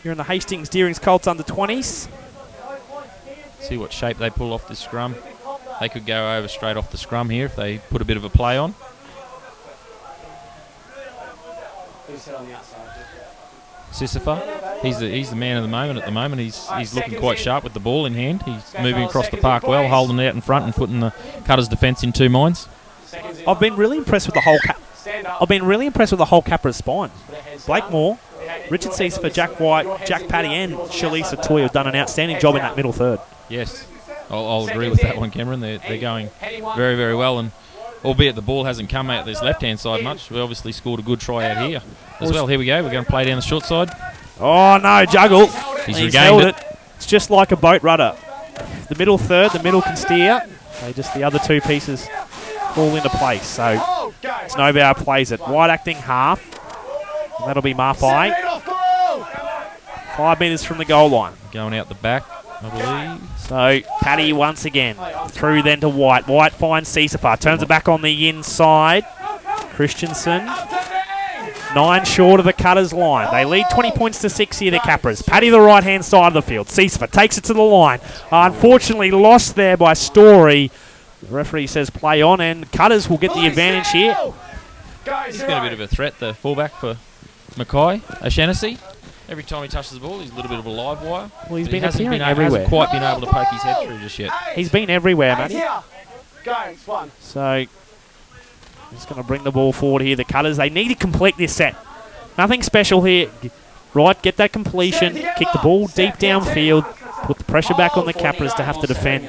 Here in the Hastings Deerings Colts under-20s. See what shape they pull off this scrum. They could go over straight off the scrum here if they put a bit of a play on. Who's on the outside? Sisifa, he's the man of the moment at the moment. He's looking quite sharp with the ball in hand. He's moving across the park well, holding it out in front and putting the Cutters' defence in 2 minds. I've been really impressed with the whole Capras spine. Blake Moore, Richard Sisifa, Jack White, Jack Pattie and Charlice Atoi have done an outstanding job in that middle third. Yes, I'll agree with that one, Cameron. They're going very, very well, and albeit the ball hasn't come out this left-hand side much, we obviously scored a good try out here as well. Here we go. We're going to play down the short side. Oh, no, juggle. He's held regained it. It's just like a boat rudder. The middle third, the middle can steer. Just the other 2 pieces fall into place. So Noovao plays it. Wide acting half. And that'll be Mackay. 5 metres from the goal line. Going out the back, I believe. So Pattie once again. Through then to White. White finds Sisifa. Turns it back on the inside. Christensen. 9 short of the Cutters line. They lead 20 points to 6 here, the Capras. Pattie the right-hand side of the field. Sisifa takes it to the line. Unfortunately lost there by Storey. The referee says play on, and Cutters will get the advantage here. He's got a bit of a threat, the fullback for Mackay, O'Shannessy. Every time he touches the ball, he's a little bit of a live wire. Well, he's been appearing everywhere. Hasn't quite been able to poke his head through just yet. He's been everywhere, Matty. So he's going to bring the ball forward here. The Cutters, they need to complete this set. Nothing special here. Right, get that completion, kick the ball deep downfield, put the pressure back on the Capras to have to defend,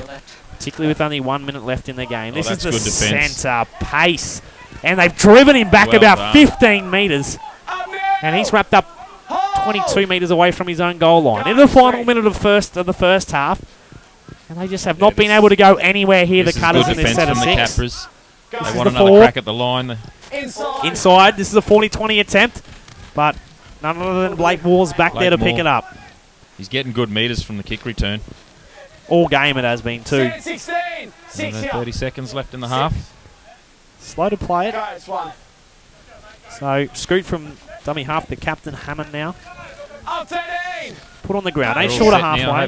particularly with only 1 minute left in the game. This is the centre pace. And they've driven him back about 15 metres. And he's wrapped up 22 metres away from his own goal line. In the final minute of the first half. And they just have not been able to go anywhere here, the Cutters, in this set of 6. They want another crack at the line. Inside. This is a 40-20 attempt. But none other than Blake Moore's back there to pick it up. He's getting good metres from the kick return. All game it has been too. 30 seconds left in the half. Slow to play it. So scoot from dummy half, the captain Hammond now. Put on the ground. Ain't short of halfway.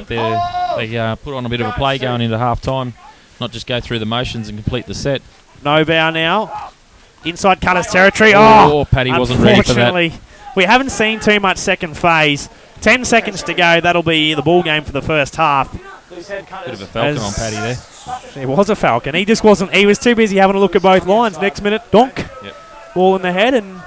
They put on a bit of a play going into half time. Not just go through the motions and complete the set. Noovao now. Inside Cutters territory. Pattie wasn't ready for that. We haven't seen too much second phase 10 seconds to go. That'll be the ball game for the first half. Loose head Bit cutters. of a falcon on As- Pattie there. It was a Falcon. He just wasn't. He was too busy having a look at both lines. Next minute, donk. Yep. Ball in the head, and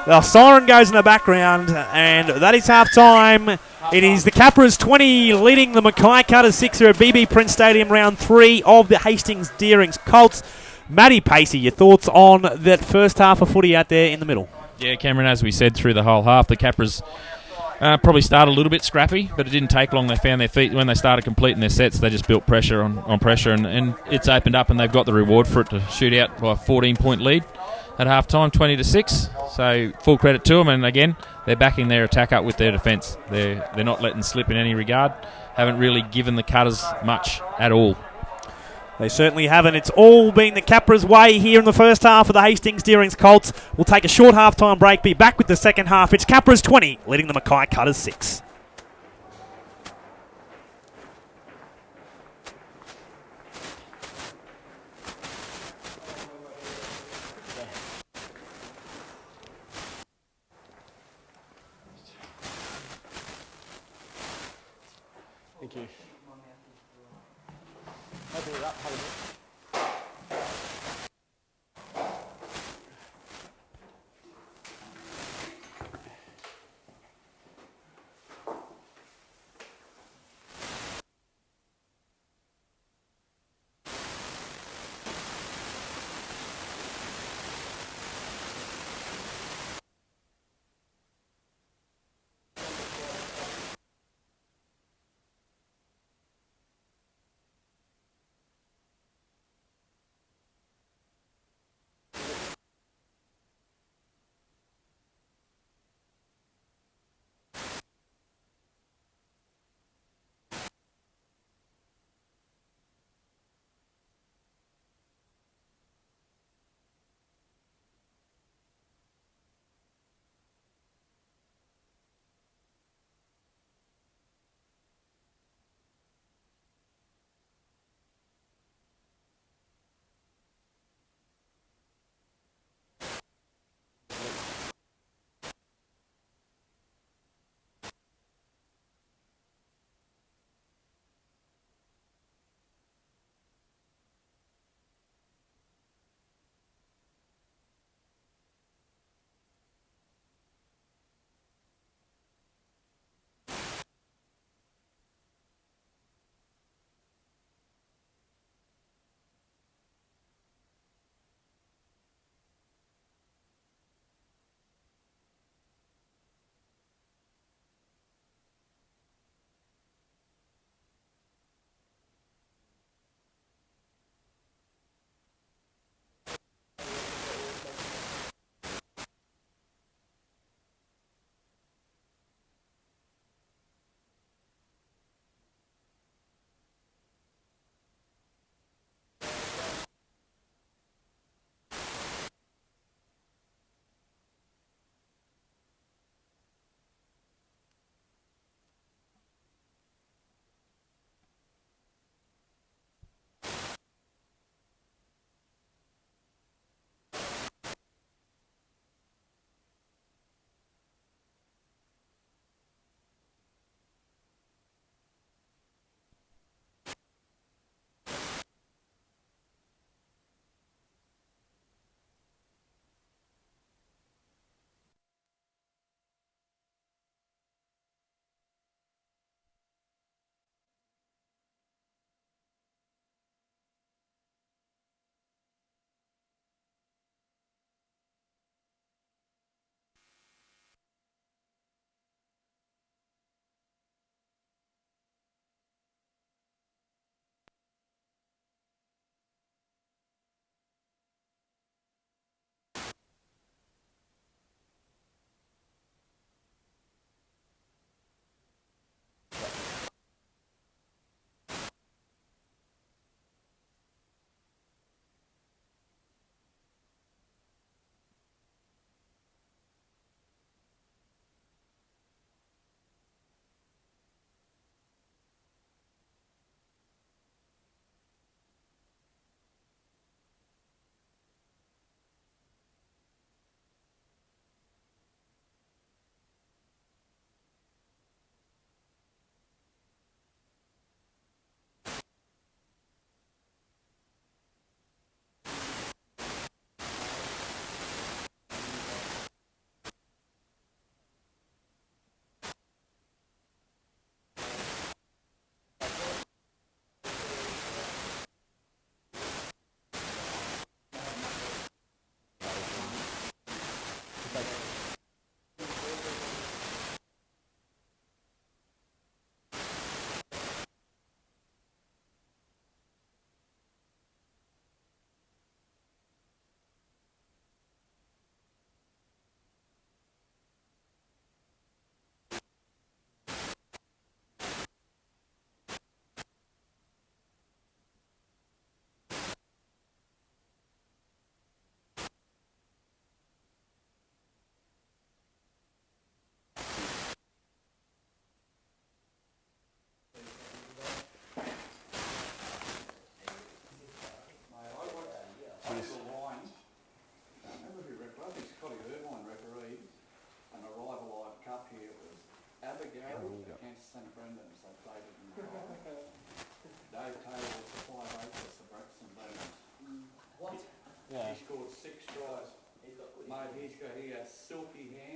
the siren goes in the background, and that is half time. It is the Capras 20 leading the Mackay Cutters 6 here at BB Prince Stadium, round 3 of the Hastings Deerings Colts. Matty Pacey, your thoughts on that first half of footy out there in the middle? Yeah, Cameron, as we said through the whole half, the Capras probably started a little bit scrappy, but it didn't take long. They found their feet. When they started completing their sets, they just built pressure on pressure, and it's opened up, and they've got the reward for it to shoot out by a 14-point lead at half-time, 20-6. So full credit to them, and again, they're backing their attack up with their defence. They're not letting slip in any regard. Haven't really given the Cutters much at all. They certainly haven't. It's all been the Capras' way here in the first half of the Hastings Deerings Colts. We'll take a short half-time break, be back with the second half. It's Capras 20, leading the Mackay Cutters 6. Thank you. Open it up, have a look.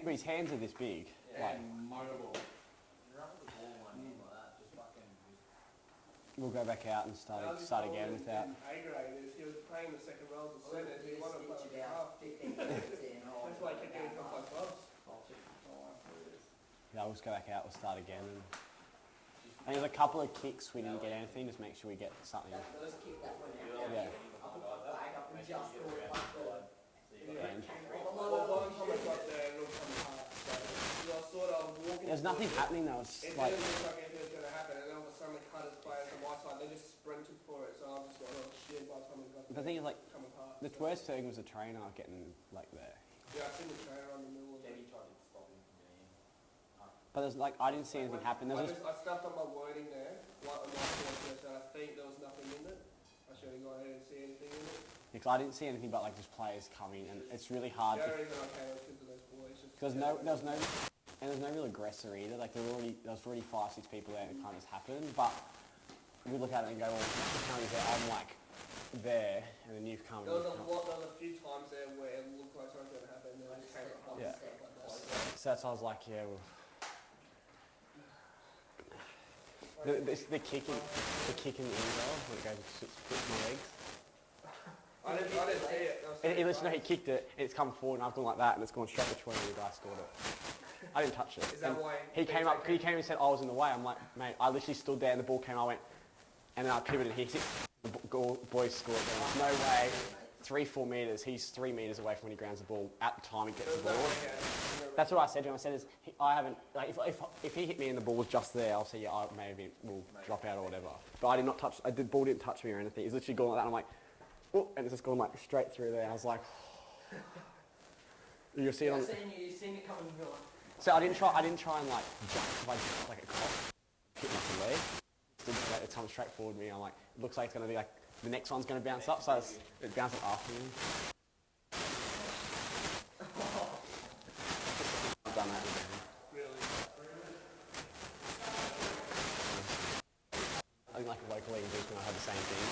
But his hands are this big. Like, we'll go back out and start again without. He was playing the second row as a centre. He wanted to play half. That's why he kept getting top 5 clubs. Yeah, we'll just go back out. We'll start again. And there's a couple of kicks we didn't get anything. Just make sure we get something. Yeah. There's nothing happening though. It's like. It didn't look like anything was going to happen, and then all of a sudden the cutters players on my side, they just sprinted for it. So I was just like, oh shit! By the time we got The thing is, like, come apart. the worst thing was the trainer getting like there. Yeah, I seen the trainer on the middle of it. But there's like I didn't see anything happen. I stuffed on my wording there. What on my podcast, and I think there was nothing in it. I should have gone ahead and see anything in it. Because I didn't see anything but like just players coming, and it's really hard. The only reason I came was because of those boys. Because there's no real aggressor either. Like there was already 5-6 people there, and it kind of just happened. But we look at it and go, well, County's there. I'm like there, and then you've come. There was a few times there where it looked like something was going to happen, and then I just came up. Yeah. So that's why I was like, yeah. Well, the kick in the end goal when it goes and splits my legs. I didn't see it. He literally kicked it, and it's come forward, and I've gone like that, and it's gone straight between, and the guy scored it. I didn't touch it. Is that why he came and said I was in the way. I'm like, mate, I literally stood there, and the ball came. I went, and then I pivoted. He hit the boys scored. There's no way. 3-4 metres. He's 3 metres away from when he grounds the ball. At the time he gets the ball. That's what I said to him. I said, I haven't. Like, if he hit me and the ball was just there, I'll say, yeah, I maybe will drop out or whatever. But I did not touch. The ball didn't touch me or anything. He's literally gone like that. And I'm like, oh, and it's just gone like straight through there. I was like, you'll see it on. You seen it coming. So I didn't try and like jump like a cop, hit my leg. It's coming straight forward me. I'm like, it looks like it's going to be like the next one's going to bounce up, so it bounced up after me. I've done that again. Really? I think like a local league is going to have the same thing.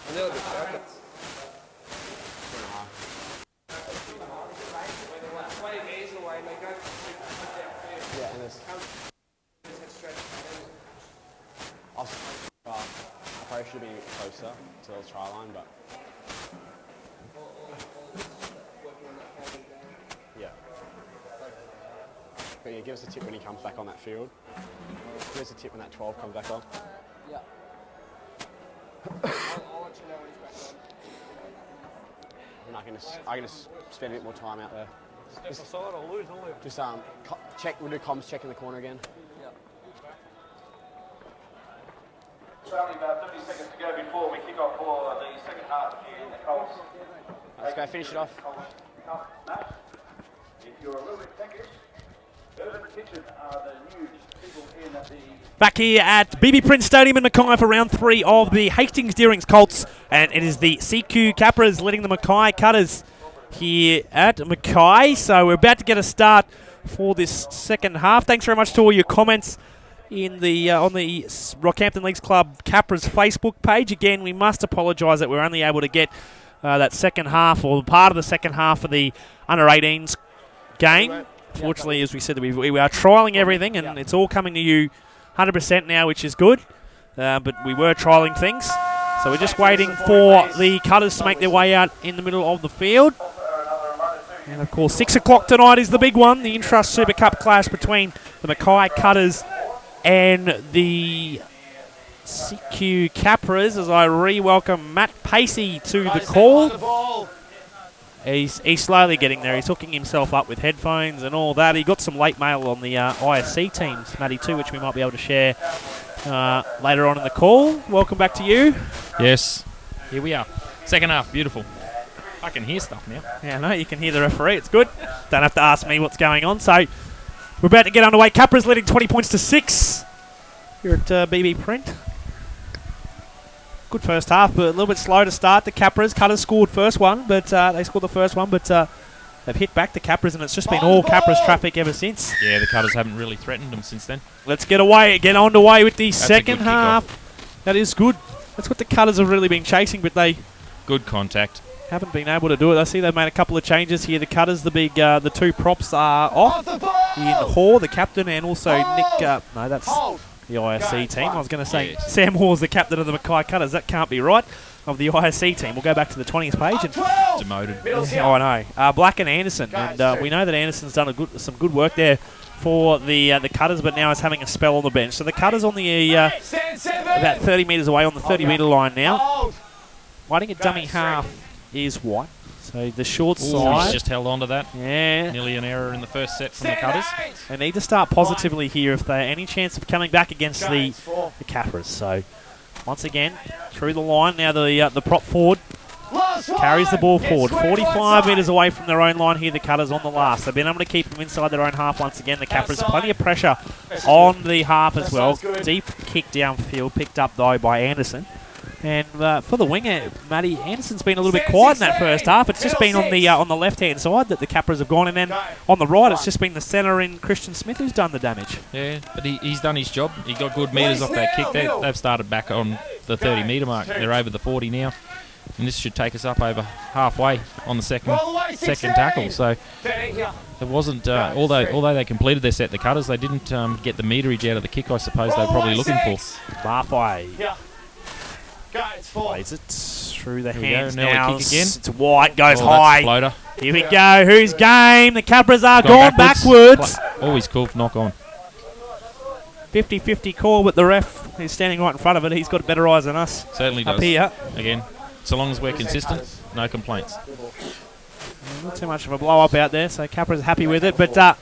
I know the circuits. 20 metres away, they go downfield. Yeah, and there's. I probably should have been a bit closer to the try line, but yeah. But yeah, give us a tip when he comes back on that field. Give us a tip when that 12 comes back on. Yeah. I'll let you know when he's back on. And I'm gonna spend a bit more time out there. Step aside or lose, all of Just check. We'll do comms check in the corner again. Only about 30 seconds to go before we kick off for the second half here in the Colts. Let's go finish it off. If you're a little bit peckish, urban attention are the new people in the... Back here at BB Prince Stadium in Mackay for round 3 of the Hastings Deerings Colts, and it is the CQ Capras leading the Mackay Cutters here at Mackay. So we're about to get a start for this second half. Thanks very much to all your comments in the on the Rockhampton Leagues Club Capras Facebook page. Again, we must apologise that we're only able to get that second half, or part of the second half of the under-18s game. Fortunately, as we said, we are trialling everything, and it's all coming to you 100% now, which is good. But we were trialling things, so we're just waiting for the Cutters to make their way out in the middle of the field. And of course, 6 o'clock tonight is the big one, the Intrust Super Cup clash between the Mackay Cutters and the CQ Capras, as I re-welcome Matt Pacey to the call. He's slowly getting there. He's hooking himself up with headphones and all that. He got some late mail on the ISC teams, Matty, too, which we might be able to share later on in the call. Welcome back to you. Yes, here we are. Second half, beautiful. I can hear stuff now. Yeah, no, you can hear the referee. It's good. Don't have to ask me what's going on. So we're about to get underway. Capras leading 20 points to 6 here at BB Print. Good first half, but a little bit slow to start. The Capras, Cutters scored first one, but they scored the first one, but they've hit back the Capras, and it's just been all Capras traffic ever since. Yeah, the Cutters haven't really threatened them since then. Let's get underway with the second half. That is good. That's what the Cutters have really been chasing, but they... Good contact. haven't been able to do it. I see they've made a couple of changes here. The Cutters, the two props are off. In Hoare, the captain, and also Nick. No, that's the ISC team. I was going to say Sam Hawes, the captain of the Mackay Cutters. That can't be right. Of the ISC team. We'll go back to the 20th page. And Demoted. Oh, I know. Black and Anderson. And we know that Anderson's done some good work there for the Cutters, but now is having a spell on the bench. So the Cutters on the about 30 metres away on the 30-metre line now. Fighting a dummy half is White. So the short side. He's just held on to that. Yeah. Nearly an error in the first set from the Cutters. They need to start positively here if they're any chance of coming back against the Capras. So once again, through the line. Now the prop forward carries the ball forward. 45 metres away from their own line here, the Cutters on the last. They've been able to keep them inside their own half once again. The Capras, plenty of pressure on the half as well. Deep kick downfield, picked up though by Anderson. And for the winger, Matty, Anderson's been a little bit quiet in that first half. It's just been on the left-hand side that the Capras have gone, and then on the right, it's just been the centre in Christian Smith who's done the damage. Yeah, but he's done his job. He got good metres off that kick. They've started back on the 30-metre mark. They're over the 40 now, and this should take us up over halfway on the second tackle. So it wasn't although they completed their set, the Cutters, they didn't get the meterage out of the kick. I suppose they were probably looking for. Halfway. Plays it through the hands now. now. Kick again. It's White, goes high. Floater. Here we go. Who's game? The Capras are gone backwards. Always cool. Knock on. 50-50 call, but the ref is standing right in front of it. He's got better eyes than us. Certainly does. Up here. Again, so long as we're consistent, no complaints. Not too much of a blow up out there, so Capras happy with it. But I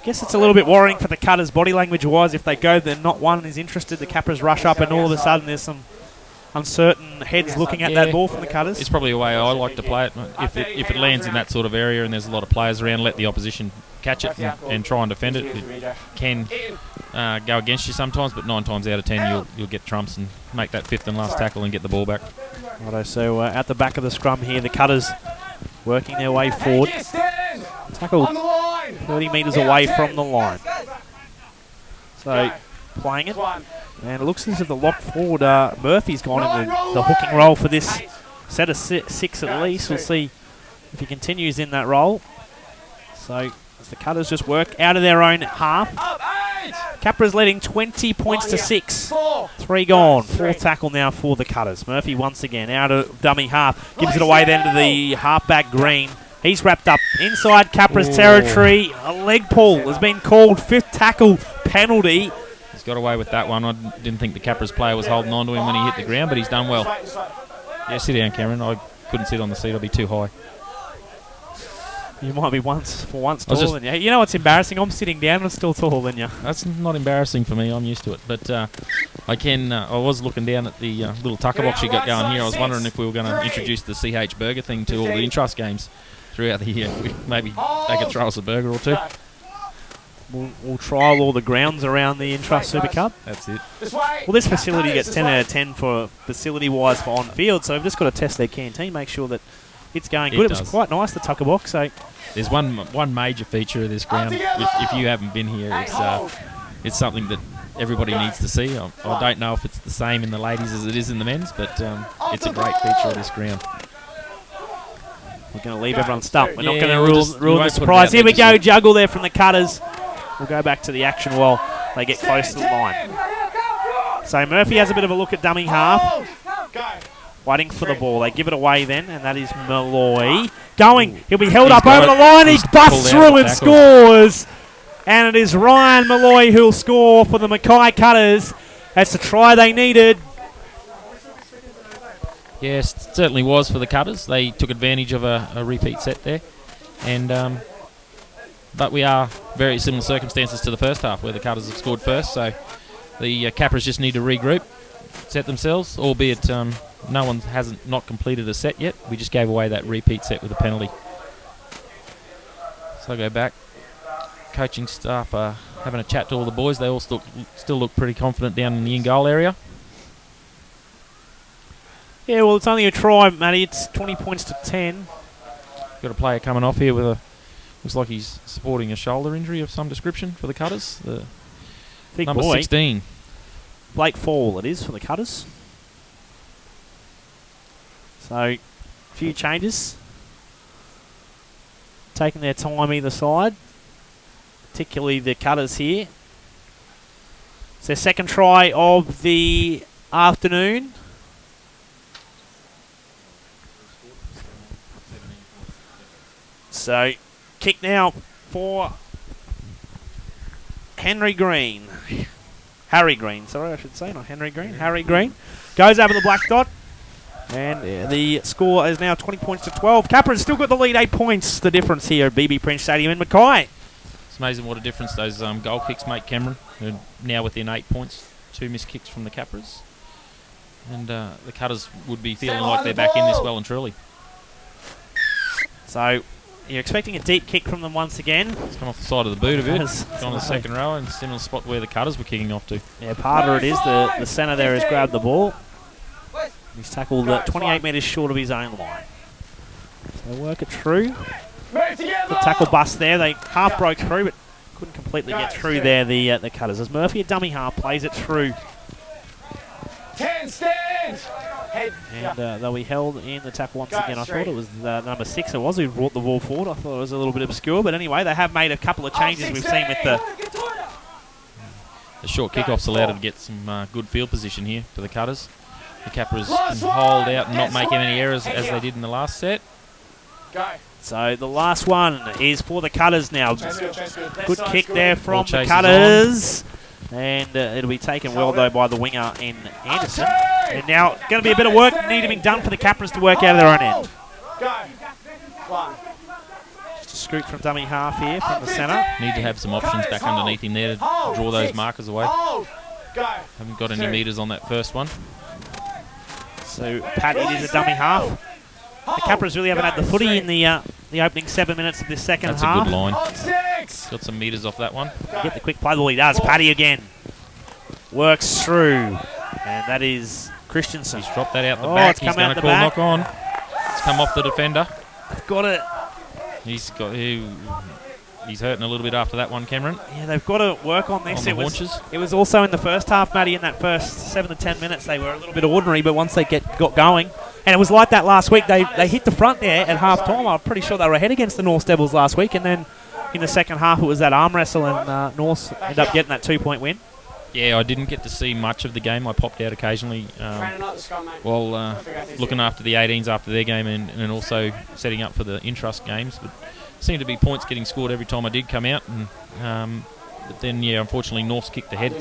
guess it's a little bit worrying for the Cutters body language-wise. If they go, then not one is interested. The Capras rush up, and all of a sudden there's some uncertain heads looking at that ball from the Cutters. It's probably a way I like to play it. If it lands in that sort of area and there's a lot of players around, let the opposition catch it and try and defend it. It can go against you sometimes, but 9 times out of 10 you'll get trumps and make that fifth and last tackle and get the ball back. Righto, so at the back of the scrum here, the Cutters working their way forward. Tackle 30 metres away from the line. So playing it. And it looks as if the lock forward, Murphy's gone in the hooking role for this set of 6 at least. We'll see if he continues in that role. So as the Cutters just work out of their own half. Capras leading 20 points to 6. 3 gone. 4th tackle now for the Cutters. Murphy once again out of dummy half. Gives it away then to the halfback Green. He's wrapped up inside Capras territory. A leg pull has been called. 5th tackle penalty. Got away with that one. I didn't think the Capras player was holding on to him when he hit the ground, but he's done well. Yeah, sit down, Cameron. I couldn't sit on the seat. I'd be too high. You might be taller than you. You know what's embarrassing? I'm sitting down and I'm still taller than you. That's not embarrassing for me. I'm used to it. But I was looking down at the little tucker box you got going here. I was wondering if we were going to introduce the CH burger thing to all the Intrust games throughout the year. Maybe they could throw us a burger or two. We'll trial all the grounds around the Intrust Super Cup. That's it. Well, this facility gets 10 out of 10 for facility-wise for on-field, so we've just got to test their canteen, make sure that it's going good. It was quite nice, the tucker box. So there's one major feature of this ground. If you haven't been here, it's something that everybody needs to see. I don't know if it's the same in the ladies as it is in the men's, but it's a great feature of this ground. We're going to leave everyone stumped. We're not going to rule the surprise. Here we go, juggle there from the Cutters. We'll go back to the action while they get close to the line. So Murphy has a bit of a look at dummy half. Waiting for the ball. They give it away then, and that is Molloy. Going. He'll be held up over the line. He busts through and scores. And it is Ryan Molloy who'll score for the Mackay Cutters. That's the try they needed. Yes, it certainly was for the Cutters. They took advantage of a repeat set there. And but we are very similar circumstances to the first half where the Cutters have scored first. So the Capras just need to regroup, set themselves, albeit no one hasn't not completed a set yet. We just gave away that repeat set with a penalty. So I go back. Coaching staff are having a chat to all the boys. They all still look pretty confident down in the in-goal area. Yeah, well, it's only a try, Matty. It's 20 points to 10. Got a player coming off here with looks like he's supporting a shoulder injury of some description for the Cutters. The big number boy. 16. Blake Faull, it is, for the Cutters. So few changes. Taking their time either side, particularly the Cutters here. It's their second try of the afternoon. So, kick now for Harry Green, sorry, I should say, not Henry Green. Harry Green goes over the black dot, and the score is now 20 points to 12. Capras still got the lead, 8 points. The difference here at BB Prince Stadium in Mackay. It's amazing what a difference those goal kicks make, Cameron. They're now within 8 points, 2 missed kicks from the Capras. And the Cutters would be feeling like they're back in this well and truly. So, you're expecting a deep kick from them once again. It's come off the side of the boot a bit. It's gone to the second row and similar spot where the Cutters were kicking off to. Yeah, part of it is the centre there has grabbed the ball. He's tackled 28 metres short of his own line. So work it through. The tackle bust there. They half broke through, but couldn't completely get through there, the Cutters. As Murphy, a dummy half, plays it through. 10 stands! And they'll be held in the tackle once again. I thought it was number 6 it was who brought the ball forward. I thought it was a little bit obscure, but anyway, they have made a couple of changes we've seen with the short kickoffs allowed them to get some good field position here for the Cutters. The Capras can hold out and not make any errors as they did in the last set. So the last one is for the Cutters now. Good kick there from the chases Cutters. And it'll be taken well, though, by the winger in Anderson. And now, going to be a bit of work need to be done for the Capras to work out of their own end. Just a scoot from dummy half here from the centre. Need to have some options back underneath him there to draw those markers away. Haven't got any metres on that first one. So Pattie is a dummy half. The Capras really haven't had the footy in the opening 7 minutes of this second half. That's a good line. Got some metres off that one. Get the quick play. Well, he does. Pattie again. Works through. And that is Christensen. He's dropped that out the back. He's going to call knock on. It's come off the defender. Got it. He's hurting a little bit after that one, Cameron. Yeah, they've got to work on this. On the haunches. It was also in the first half, Matty, in that first 7 to 10 minutes, they were a little bit ordinary, but once they got going, and it was like that last week, they hit the front there at half time. I'm pretty sure they were ahead against the North Devils last week, and then in the second half it was that arm wrestle, and North ended up getting that 2-point win. Yeah, I didn't get to see much of the game. I popped out occasionally while looking after the 18s after their game and also setting up for the in-trust games. But seemed to be points getting scored every time I did come out. And but then, yeah, unfortunately, North's kicked ahead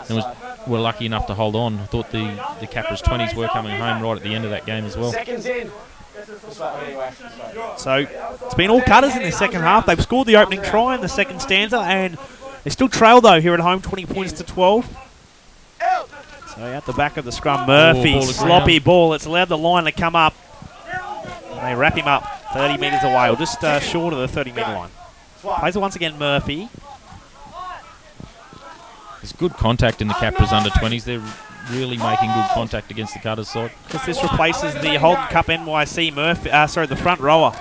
and were lucky enough to hold on. I thought the Capras 20s were coming home right at the end of that game as well. So it's been all Cutters in the second half. They've scored the opening try in the second stanza, and they still trail, though, here at home, 20 points to 12. So out the back of the scrum, Murphy, sloppy ball. It's allowed the line to come up. And they wrap him up 30 metres away, or just short of the 30-metre line. Plays it once again, Murphy. There's good contact in the Capras under 20s. They're really making good contact against the Cutters side. Because this replaces the Holden Cup NYC Murphy. The front rower,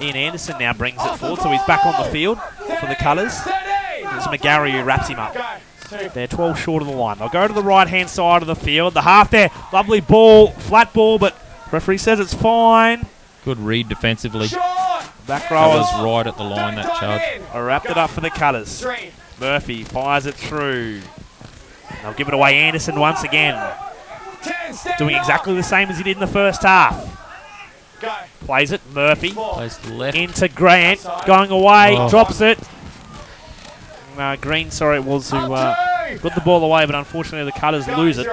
Ian Anderson, now brings it forward, so he's back on the field for the Cutters. It's McGarry who wraps him up. They're 12 short of the line. They'll go to the right-hand side of the field. The half there, lovely ball, flat ball, but referee says it's fine. Good read defensively. Back rowers right at the line, that charge. Wrapped it up for the Cutters. Murphy fires it through. They'll give it away. Anderson once again. Doing exactly the same as he did in the first half. Plays it. Murphy. Plays to the left. Into Grant. Going away. Drops it. Green, sorry, it was who got the ball away, but unfortunately the Cutters lose it.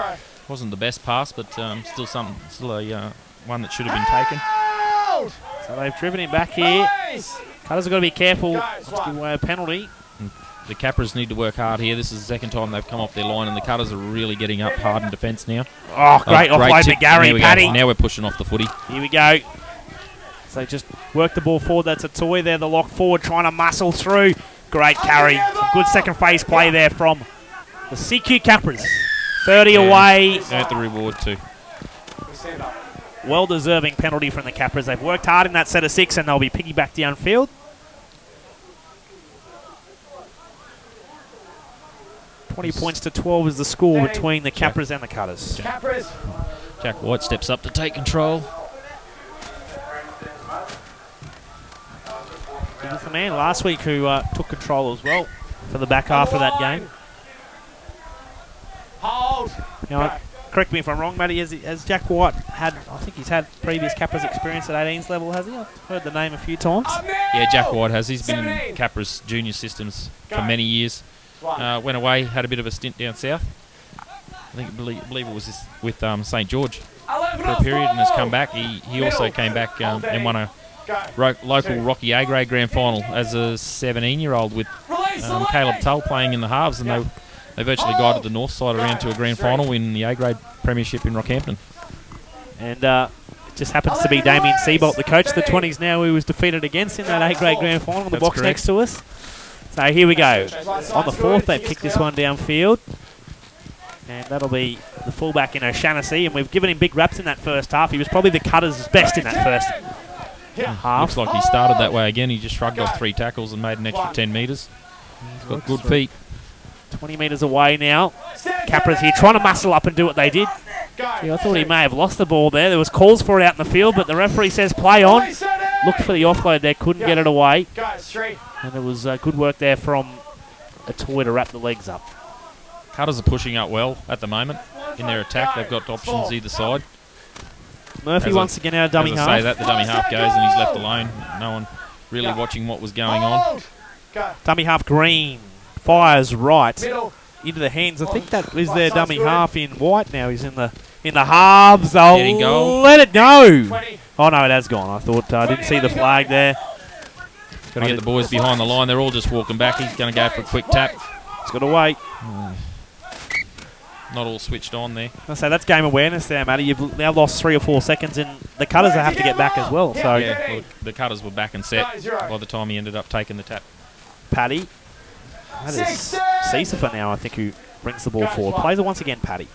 Wasn't the best pass, but still a one that should have been taken. So they've driven him back here. Cutters have got to be careful not to give away a penalty. The Capras need to work hard here. This is the second time they've come off their line, and the Cutters are really getting up hard in defence now. Oh, great offload to McGarry, Pattie. Now we're pushing off the footy. Here we go. So just work the ball forward. That's Atoi there, the lock forward, trying to muscle through. Great carry. Good second phase play there from the CQ Capras. 30 away. Earned the reward too. Well-deserving penalty from the Capras. They've worked hard in that set of 6, and they'll be piggyback downfield. 20 points to 12 is the score between the Capras and the Cutters. Jack White steps up to take control. He was the man last week who took control as well for the back half of that game. Hold. Now, correct me if I'm wrong, Matty. Has Jack White had? I think he's had previous Capras experience at 18s level, has he? I've heard the name a few times. Yeah, Jack White has. He's been in Capras junior systems for many years. Went away, had a bit of a stint down south. I believe it was with St George for a period, and has come back. He also came back and won a local Rocky A-grade grand final as a 17-year-old with Caleb Tull playing in the halves, and they virtually guided the north side around to a grand final in the A-grade premiership in Rockhampton. And it just happens to be Damien Seabolt, the coach of the 20s now, who was defeated against in that A-grade grand final in the box next to us. So here we go. On the fourth, they've kicked this one downfield. And that'll be the fullback in O'Shaughnessy, and we've given him big raps in that first half. He was probably the Cutters' best in that first half. Looks like he started that way again. He just shrugged off 3 tackles and made an extra 10 metres. He's got good feet. 20 metres away now. Capras here trying to muscle up and do what they did. Yeah, I thought he may have lost the ball there. There was calls for it out in the field, but the referee says play on. Looked for the offload there, couldn't get it away. And it was good work there from Atoi to wrap the legs up. Cutters are pushing up well at the moment in their attack. They've got options either side. Murphy once again out of dummy half. Say that, the dummy half goes and he's left alone. No one really watching what was going on. Dummy half Green fires right into the hands. I think that is their dummy half in white now. He's in the halves. Oh, let it go. Oh no, it has gone. I thought I didn't see the flag there. Got to get the boys behind the line. They're all just walking back. He's going to go for a quick tap. He's got to wait. Not all switched on there. I say that's game awareness there, Matty. You've now lost 3 or 4 seconds, and the Cutters have to get back as well. So yeah, well, the Cutters were back and set by the time he ended up taking the tap. Pattie. That is Sisifa now, I think, who brings the ball forward. Plays it once again, Pattie.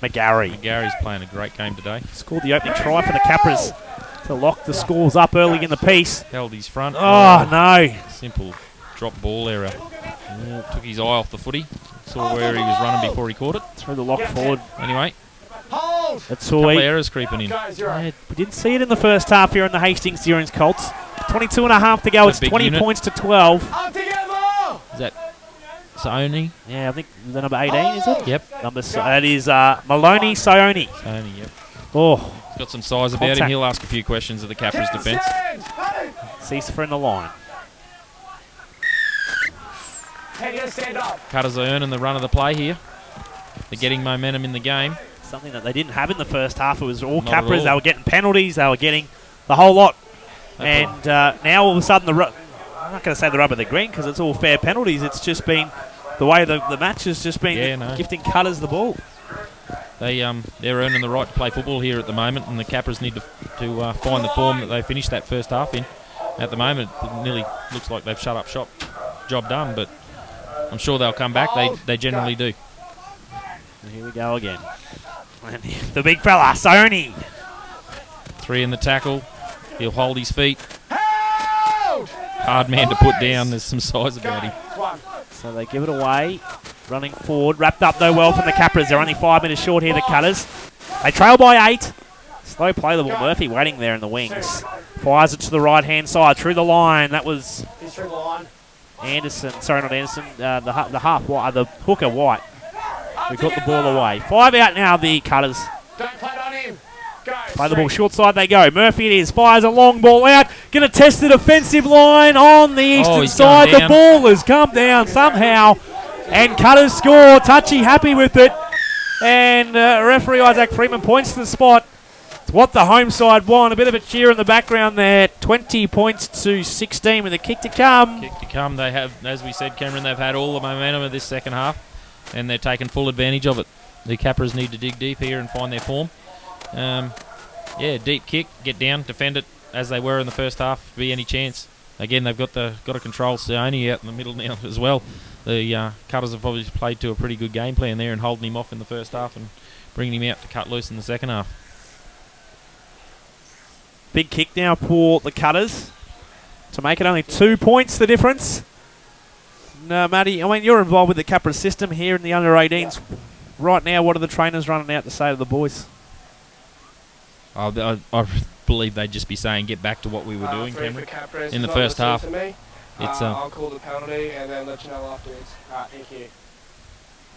McGarry's playing a great game today. Scored the opening try for the Capras to lock the scores up early in the piece. Held his front. Oh, no. Simple drop ball error. Yeah, took his eye off the footy. Saw where he was running before he caught it. Through the lock forward. Anyway. That's all. Couple of errors creeping in. Yeah, we didn't see it in the first half here in the Hastings Durance Colts. 22 and a half to go. It's 20 points to 12. Is that Soane? Yeah, I think the number 18, is it? Yep. That is Maloni Soane. Soane, yep. Oh. He's got some size about him. He'll ask a few questions of the Capras defence. Sisifa in the line. Cutters are earning the run of the play here. They're getting momentum in the game. Something that they didn't have in the first half. It was all Capras. They were getting penalties. They were getting the whole lot. And now all of a sudden, I'm not going to say the rub of the green because it's all fair penalties. It's just been the way the match has just been gifting Cutters the ball. They're earning the right to play football here at the moment, and the Capras need to find the form that they finished that first half in. At the moment, it nearly looks like they've shut up shop. Job done, but I'm sure they'll come back. They generally do. And here we go again. And the big fella, Soane. 3 in the tackle. He'll hold his feet. Hard man to put down. There's some size about him. So they give it away. Running forward. Wrapped up, though, well from the Capras. They're only 5 minutes short here, the Cutters. They trail by 8. Slow play the ball. Murphy waiting there in the wings. Fires it to the right-hand side. Through the line. That was Anderson. Sorry, not Anderson. The half White. The hooker White. Who got the ball away. 5 out now, the Cutters. Don't play it on him. Go. Play the ball short side they go. Murphy it is. Fires a long ball out. Going to test the defensive line on the eastern side. The ball has come down somehow. And Cutters score. Touchy happy with it. And referee Isaac Freeman points to the spot. It's what the home side won. A bit of a cheer in the background there. 20 points to 16 with a kick to come. Kick to come. They have, as we said, Cameron, they've had all the momentum of this second half. And they're taking full advantage of it. The Capras need to dig deep here and find their form. Deep kick, get down, defend it as they were in the first half. Be any chance. Again, they've got to control Soane out in the middle now as well. The Cutters have obviously played to a pretty good game plan there and holding him off in the first half and bringing him out to cut loose in the second half. Big kick now for the Cutters to make it only 2 points the difference. No, Matty, I mean, you're involved with the Capra system here in the under-18s. Right now, what are the trainers running out to say to the boys? I believe they'd just be saying get back to what we were doing, Three Cameron. for Capras. In the Not first listening half. to me. It's I'll call the penalty and then let you know afterwards. Alright, thank you.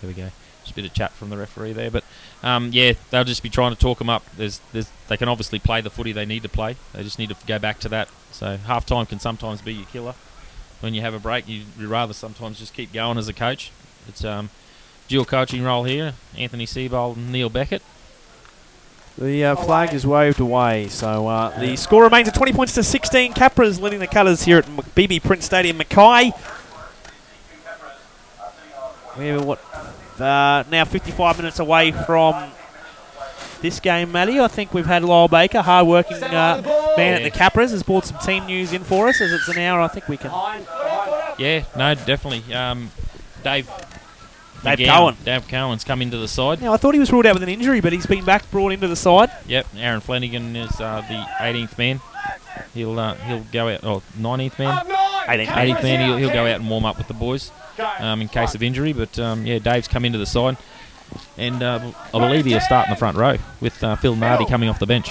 There we go. Just a bit of chat from the referee there, but yeah, they'll just be trying to talk them up. They can obviously play the footy they need to play. They just need to go back to that. So half time can sometimes be your killer. When you have a break, you'd rather sometimes just keep going as a coach. It's dual coaching role here. Anthony Seabold and Neil Beckett. The flag is waved away, so the score remains at 20 points to 16. Capras leading the Cutters here at BB Prince Stadium. Mackay. We're now 55 minutes away from this game, Matty. I think we've had Lyle Baker, hard-working man at the Capras, has brought some team news in for us. As it's an hour, I think we can. Yeah, no, definitely. Dave Cowan's come into the side. Now, I thought he was ruled out with an injury, but he's been back, brought into the side. Yep, Aaron Flanagan is the 18th man. He'll go out, 19th man. 18th man. He'll go out and warm up with the boys in case of injury. But yeah, Dave's come into the side, and I believe he'll start in the front row with Phil Nardi coming off the bench.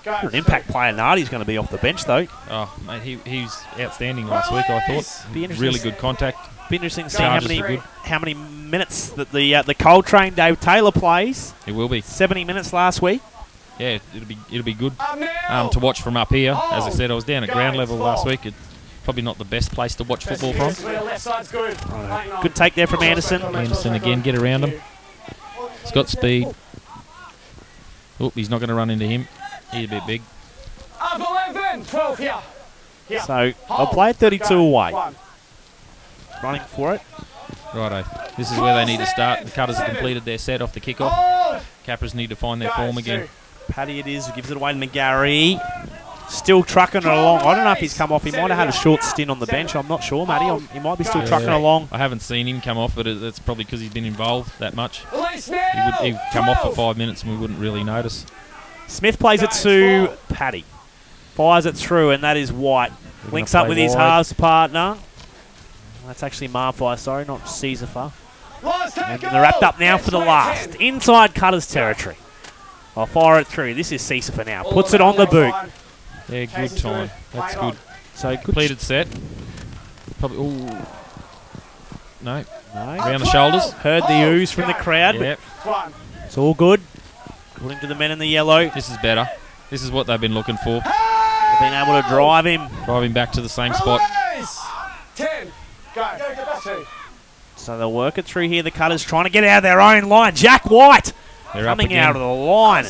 An impact player, Nardi's going to be off the bench though. Oh, mate, he was outstanding last week. I thought really good contact. Be interesting to see how many minutes that the Coltrane Dave Taylor plays. It will be 70 minutes last week. Yeah, it'll be good to watch from up here. As I said, I was down at ground level last week. It's probably not the best place to watch football from. Good take there from Anderson. Anderson again, get around him. He's got speed. Oh, he's not going to run into him. He's a bit big. 12 here. So I'll play it 32 away. Running for it. Righto. This is where they need to start. The Cutters have completed their set off the kickoff. Capras need to find their form again. Pattie it is, gives it away to McGarry. Still trucking it along. I don't know if he's come off. He might have had a short stint on the bench. I'm not sure, Matty. He might be still trucking along. I haven't seen him come off, but that's probably because he's been involved that much. He'd come off for 5 minutes and we wouldn't really notice. Smith plays it to Pattie. Fires it through, and that is White. Links up with his halves partner. That's actually Marfi, sorry, not Sisifa. And they're wrapped up now for the last. Inside Cutters territory. I'll fire it through. This is Sisifa now. Puts it on the boot. Yeah, good time. That's good. So completed set. Probably. Ooh. No. Around the shoulders. Heard the ooze from the crowd. Yep. It's all good. According to the men in the yellow. This is better. This is what they've been looking for. They've been able to drive him. Drive him back to the same spot. 10. Go. So they'll work it through here. The Cutters trying to get out of their own line. Jack White They're coming out of the line.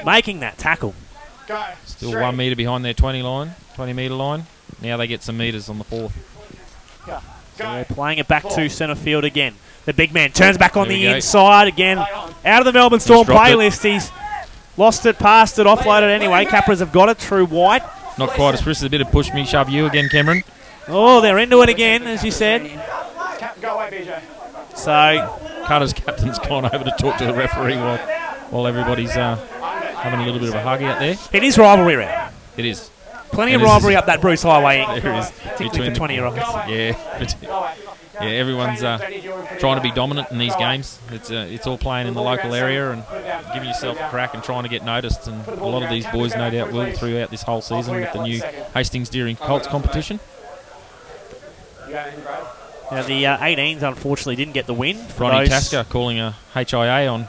Making that tackle. Go. Still 1 metre behind their 20 metre line. Now they get some metres on the fourth. So they're playing it back to centre field again. The big man turns back on the go. inside again. Out of the Melbourne Storm playlist. He's lost it, passed it, offloaded anyway. Capras have got it through White. Not quite as brisk. A bit of push me, shove you again, Cameron. Oh, they're into it again, as you said. Go away, BJ. So Carter's captain's gone over to talk to the referee while everybody's having a little bit of a hug out there. it is rivalry round. It is. Plenty of rivalry up that Bruce Highway. There is. Particularly for 20-year-olds. Yeah, everyone's trying to be dominant in these games. It's all playing in the local area and giving yourself a crack and trying to get noticed. And a lot of these boys, no doubt, will throughout this whole season with the new Hastings Deering Colts competition. Now the 18s unfortunately didn't get the win. Ronnie Tasker calling a HIA on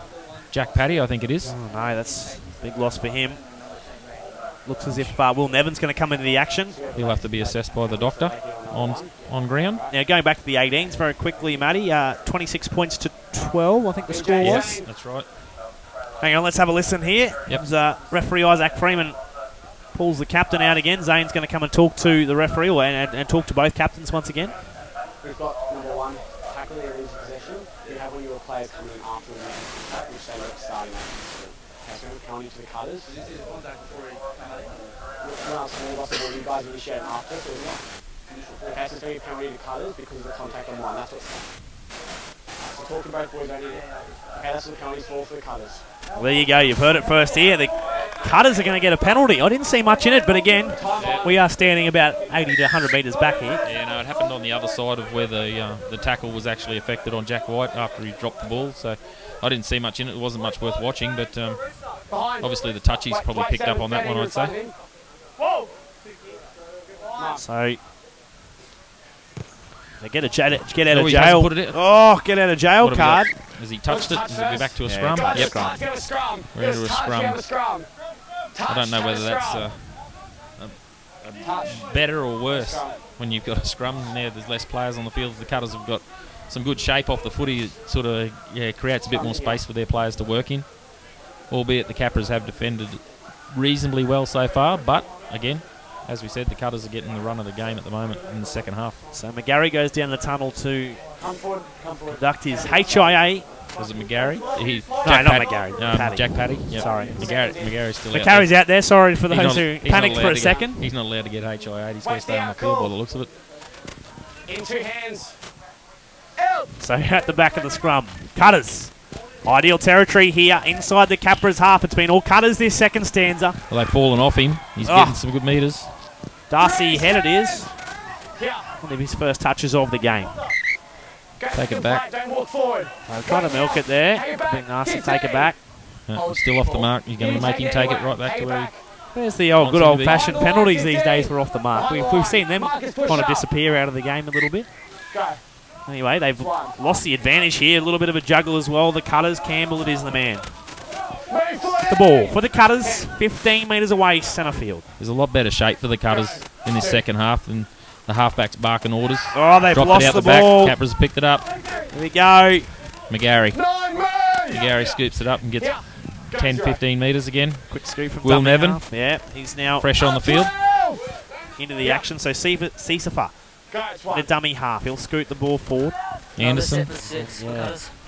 Jack Pattie, I think it is. Oh no, that's a big loss for him. Looks as if Will Nevin's going to come into the action. He'll have to be assessed by the doctor on ground. Now going back to the 18s very quickly, Matty. 26 points to 12, I think the score was. Yes, that's right. Hang on, let's have a listen here. Yep. As, referee Isaac Freeman pulls the captain out again. Zaine's going to come and talk to the referee and talk to both captains once again. We've got number one, tackle there is possession. You have one of your players coming in after the man contact, which they look starting that. Okay, so we're counting to the Cutters. This is contact before he came out. No, so we lost the ball, you guys initiate after, so it's not. Okay, so it's going to be penalty to Cutters because of the contact on one. That's what's so talk to both boys, don't need it. Okay, that's what the penalty's for the Cutters. Well, there you go. You've heard it first here. The Cutters are going to get a penalty. I didn't see much in it, but again, we are standing about 80 to 100 metres back here. Yeah, no, it happened on the other side of where the tackle was actually affected on Jack White after he dropped the ball. So I didn't see much in it. It wasn't much worth watching, but Obviously, the touchies probably picked up on that one, I'd say. So they get out of he hasn't jail. put it in. Oh, get out of jail What have we card. got? Has he touched it? Does it go back to a Yeah, scrum? touch Yep. scrum. We're into a scrum. I don't know whether that's better or worse when you've got a scrum. Now there's less players on the field. The Cutters have got some good shape off the footy. It sort of creates a bit more space for their players to work in. Albeit the Capras have defended reasonably well so far, but again, as we said, the Cutters are getting the run of the game at the moment in the second half. So McGarry goes down the tunnel to conduct his HIA. Was it McGarry? No, not McGarry. Pattie. Jack Pattie. Yep. Sorry. McGarry's still McGarry's out there. Sorry for He's those not- who he's not panicked for allowed a to second. He's not allowed to get HIA. He's got to stay on the field by the looks of it. In 2 hands. So at the back of the scrum, Cutters. Ideal territory here inside the Capras half. It's been all Cutters this second stanza. Well, they've fallen off him. He's getting some good metres. Darcy head it is. One of his first touches of the game. Take it back. Don't walk forward. They're trying to milk it there. A bit nice to take it back. He's still off the mark. You're going to make him take it right back to where he... There's the old good old-fashioned penalties these days for off the mark. We've seen them kind of disappear out of the game a little bit. Anyway, they've lost the advantage here. A little bit of a juggle as well. The Cutters, Campbell, it is the man. The ball for the Cutters, 15 metres away, centre field. There's a lot better shape for the Cutters in this second half than the halfbacks barking orders. Oh, they've Dropped lost it out the the back. ball. Capras picked it up. Here we go. McGarry. McGarry scoops it up and gets 10, 15 metres again. Quick scoop from Will dummy Nevin. half. Yeah, he's now Fresh on the field. into the action. So Sisifa in a dummy half. He'll scoot the ball forward. Anderson.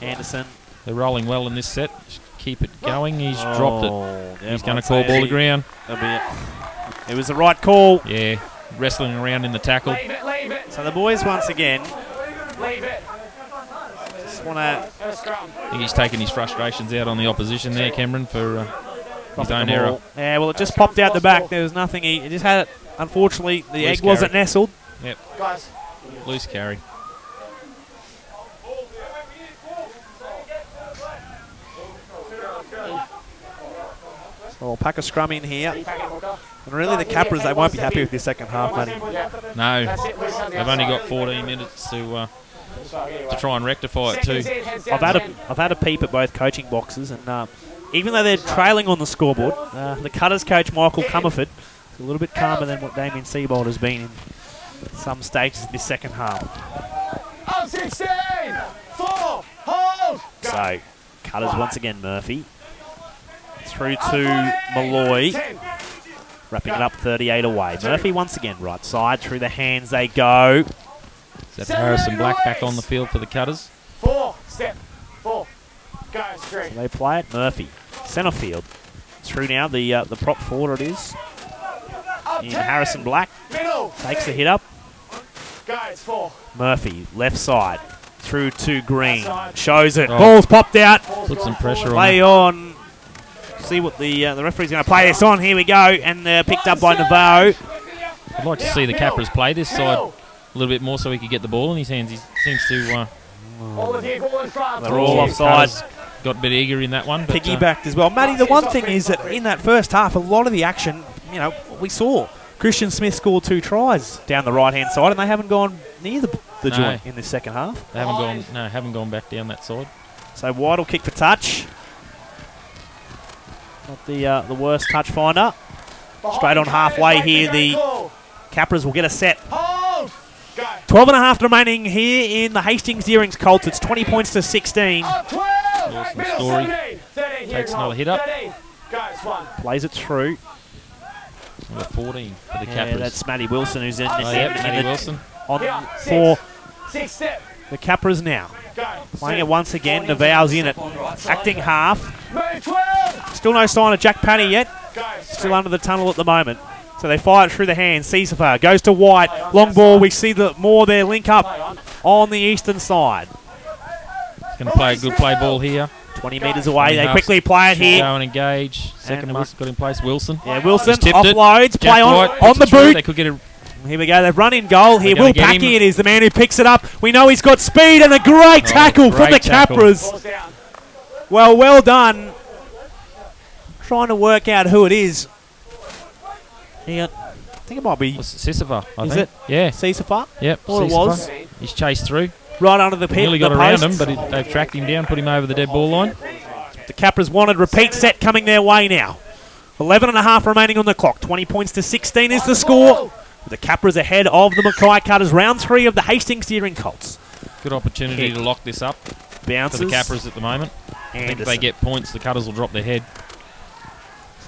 Anderson. They're rolling well in this set. Just keep it going. He's dropped it. Yeah, He's going to call ball to ground. That'll be it. It was the right call. Yeah, wrestling around in the tackle. So the boys once again just want to I think he's taking his frustrations out on the opposition there, Cameron, for his own error. Yeah, well, it just popped out the back. There was nothing. He just had it. Unfortunately, the Loose egg wasn't carry. nestled. Yep. Loose carry. So we'll pack a scrum in here. And really, the Capras, they won't be happy with this second half, Matty. No, they've only got 14 minutes to try and rectify it too. I've had a peep at both coaching boxes, and even though they're trailing on the scoreboard, the Cutters coach Michael Comerford is a little bit calmer than what Damien Seabold has been in some stages of this second half. Up 16! 4! Hold! So, Cutters once again, Murphy. Through to Molloy. Wrapping it up 38 away. Murphy once again, right side, through the hands they go. Is that Harrison Black back on the field for the Cutters? 4, step, 4, go, straight. So they play it. Murphy, centre field. Through now, the prop forward it is. In Harrison Black. Middle. Takes the hit up. Go, it's 4. Murphy, left side. Through to Green. Shows it. Oh. Ball's popped out. Put some pressure on Play him. on. See what the referee's going to play this on. Here we go. And picked up by Noovao. I'd like to see the Capras play this side a little bit more so he could get the ball in his hands. He seems to... All of you, ball in front. They're all offside. Cutters got a bit eager in that one. But, Piggybacked as well. Matty, the one thing is that in that first half, a lot of the action, we saw Christian Smith scored 2 tries down the right-hand side, and they haven't gone near the joint in this second half. They haven't gone back down that side. So White will kick for touch. Not the worst touch finder. Straight on halfway here, the Capras will get a set. 12 and a half remaining here in the Hastings Deerings Colts. It's 20 points to 16. Lawson Storey takes another hit up. Plays it through. Number 14 for the Yeah, Capras. that's Matty Wilson who's in, Matty Wilson. on for the Capras now. Playing it once again. Noovau's in it. Acting half. Still no sign of Jack Pattie yet. Still under the tunnel at the moment. So they fire it through the hands. Sisifa goes to White. Long ball. We see the more there link up on the eastern side. Going to play a good play ball here. 20 metres away. They quickly play it here. Go and engage. Second mark got in place. Wilson. Yeah, Wilson He's tipped offloads. it. Play Jack on White the gets a try. boot. They could get a... Here we go. They've run in goal here. They're Will gonna get Paki him. it is the man who picks it up. We know he's got speed and a great tackle from the great tackle. Capras. Well done. trying to work out who it is. I think it might be Sisifa, I Is think. it? Yeah. Sisifa. Yep. Thought it Sisifa. was. He's chased through. Right under the pit. Nearly the got around him, posts. but they've tracked him down, put him over the dead ball line. The Capras wanted repeat set coming their way now. 11 and a half remaining on the clock. 20 points to 16 is the score. The Capras ahead of the Mackay Cutters. Round 3 of the Hastings Deering Colts. Good opportunity to lock this up Bounces. for the Capras at the moment. I think if they get points, the Cutters will drop their head.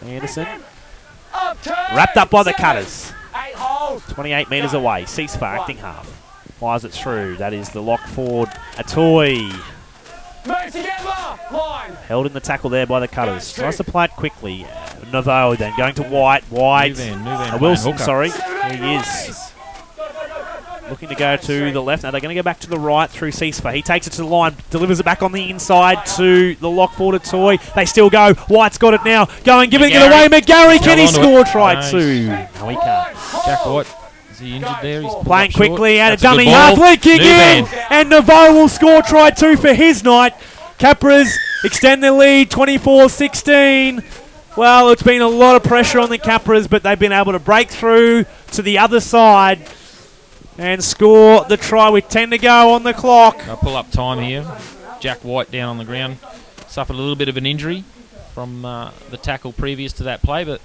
Anderson. Wrapped up by the Cutters. 28 metres away. Sisifa acting half. Fires it through. That is the lock forward. Atoi. Move together! Line! Held in the tackle there by the Cutters. Tries to play it quickly. Noovao then going to White. Nuvan Wilson, hooker. sorry. He is. Looking to go to the left. Now they're going to go back to the right through Sisifa. He takes it to the line, delivers it back on the inside to the lock forward Atoi. They still go. White's got it now. Going, giving it away. McGarry, can he score? Try two. No, he can't. Jack White, is he injured there? He's Playing short. quickly out of That's a good dummy ball. half, leaking in, Nuvan. and Noovao will score try 2 for his night. Capras extend their lead, 24-16. Well, it's been a lot of pressure on the Capras, but they've been able to break through to the other side and score the try with 10 to go on the clock. They'll pull up time here. Jack White down on the ground. Suffered a little bit of an injury from the tackle previous to that play, but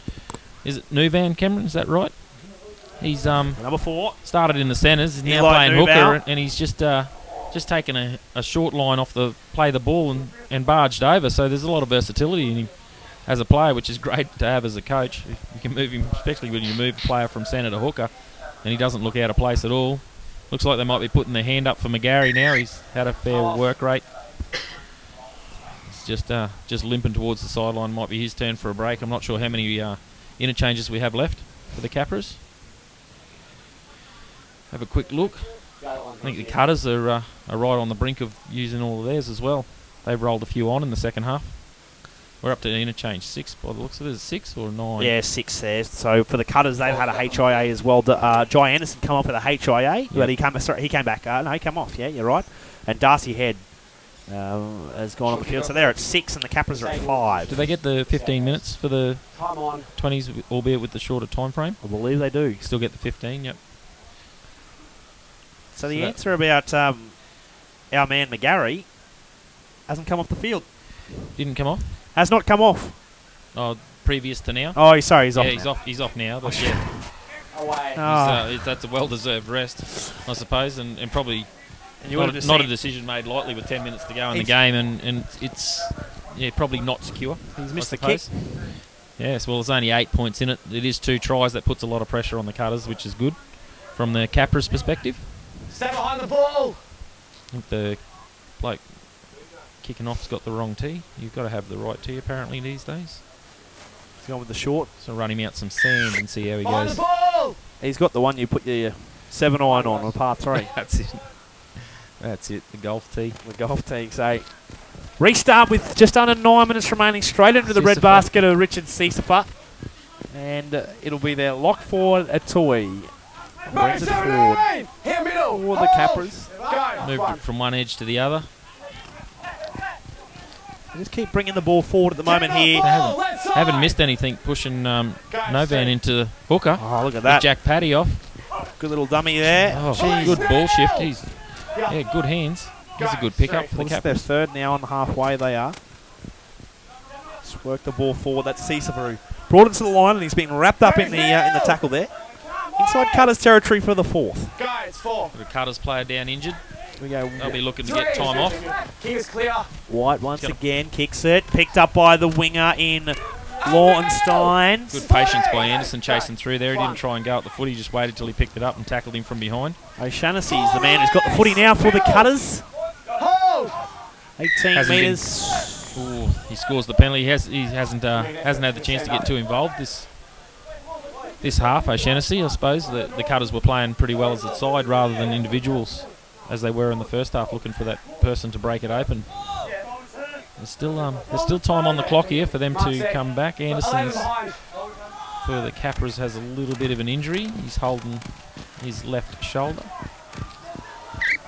is it Noovao, Cameron? Is that right? He's Number 4. started in the centres. He's You now like playing Noovao? hooker, and he's just taken a short line off the play the ball and barged over. So there's a lot of versatility in him as a player, which is great to have as a coach. You can move him, especially when you move a player from centre to hooker, and he doesn't look out of place at all. Looks like they might be putting their hand up for McGarry now. He's had a fair work rate. He's just limping towards the sideline. Might be his turn for a break. I'm not sure how many interchanges we have left for the Capras. Have a quick look. I think the Cutters are right on the brink of using all of theirs as well. They've rolled a few on in the second half. We're up to interchange 6 by the looks of it. Is it 6 or 9? Yeah, 6 there. So for the Cutters, they've had a HIA as well. Jai Anderson come off with a HIA, but he came back. No, he came off. Yeah, you're right. And Darcy Head has gone on the field. So they're at 6, and the Capras are at 5. Do they get the 15 minutes for the Time on. 20s, albeit with the shorter time frame? I believe they do. Still get the 15. Yep. So the that- answer about our man McGarry hasn't come off the field. Didn't come off. Has not come off. Oh, previous to now. Oh, sorry, he's off. Yeah, now. he's off now. But yeah, Away. Oh. that's a well-deserved rest, I suppose, and probably And you would have just not a seen- decision made lightly with 10 minutes to go in the He's- game, and it's probably not secure. He's missed I the kick. suppose. Yes, well, there's only 8 points in it. It is 2 tries. That puts a lot of pressure on the Cutters, which is good from the Capras perspective. Stay behind the ball. I think the bloke kicking off's got the wrong tee. You've got to have the right tee apparently these days. He's gone with the short. So run him out some sand and see how he Behind the goes. ball. He's got the one you put your 7 iron on par 3. That's it. That's it. The golf tee. The golf tee. So restart with just under 9 minutes remaining. Straight into the red Sisifa. basket of Richard Sisifa. And it'll be their lock forward Atoi. Brings it forward Here, middle. for the Capras. Go. Moved it from one edge to the other. They just keep bringing the ball forward at the moment here. They haven't missed anything pushing Noovao into hooker. Oh, look at With that. Jack Pattie off. Good little dummy there. Oh, good ball shift. Good hands. He's a good pickup for the What's their Capras. third now on the halfway they are. Just work the ball forward. That's Sisifa. Brought it to the line and he's been wrapped up in the tackle there. Inside Cutters territory for the 4th. Go. It's 4. The Cutters player down injured. We go. They'll be looking to get time off. King is clear. White once again kicks it. Picked up by the winger in Lauenstein. Good patience by Anderson chasing through there. He didn't try and go at the foot. He just waited till he picked it up and tackled him from behind. O'Shaughnessy is the man who's got the footy now for the Cutters. Hold. 18 Hasn't been- metres. Ooh, he scores the penalty. He hasn't had the chance to get too involved this half. O'Shaughnessy, I suppose the Cutters were playing pretty well as a side rather than individuals, as they were in the first half, looking for that person to break it open. There's still time on the clock here for them to come back. Anderson's for the Capras has a little bit of an injury. He's holding his left shoulder.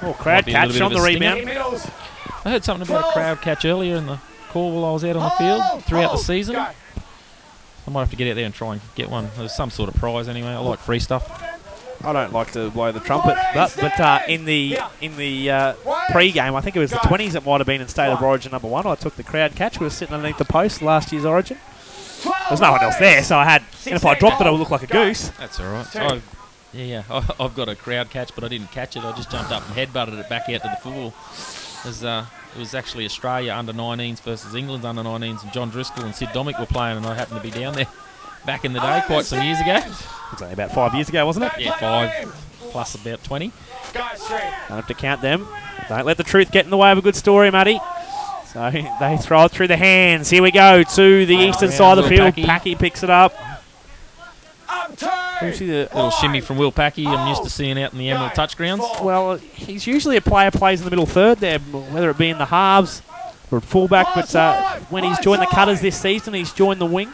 Oh, crowd Might be a little catch bit on of the a stinger. rebound. Middles. I heard something about a crowd catch earlier in the call while I was out on the field throughout the season. I might have to get out there and try and get one. There's some sort of prize anyway. I like free stuff. I don't like to blow the trumpet, but in the pre-game, I think it was the 20s. It might have been in State of Origin number 1. I took the crowd catch. We were sitting underneath the post last year's Origin. There's no one else there, so I had. And if I dropped it, I would look like a goose. That's all right. I've got a crowd catch, but I didn't catch it. I just jumped up and headbutted it back out to the full. It was actually Australia under-19s versus England's under-19s, and John Driscoll and Sid Domick were playing, and I happened to be down there back in the day, quite some years ago. It was only about 5 years ago, wasn't it? Yeah, 5 plus about 20. Don't have to count them. Don't let the truth get in the way of a good story, Matty. So they throw it through the hands. Here we go to the eastern side of the field. Paki picks it up. You see the little shimmy from Will Paki I'm used to seeing out in the Emerald touch grounds. Well, he's usually a player plays in the middle third there, whether it be in the halves or at fullback, but when he's joined the Cutters this season, he's joined the wing.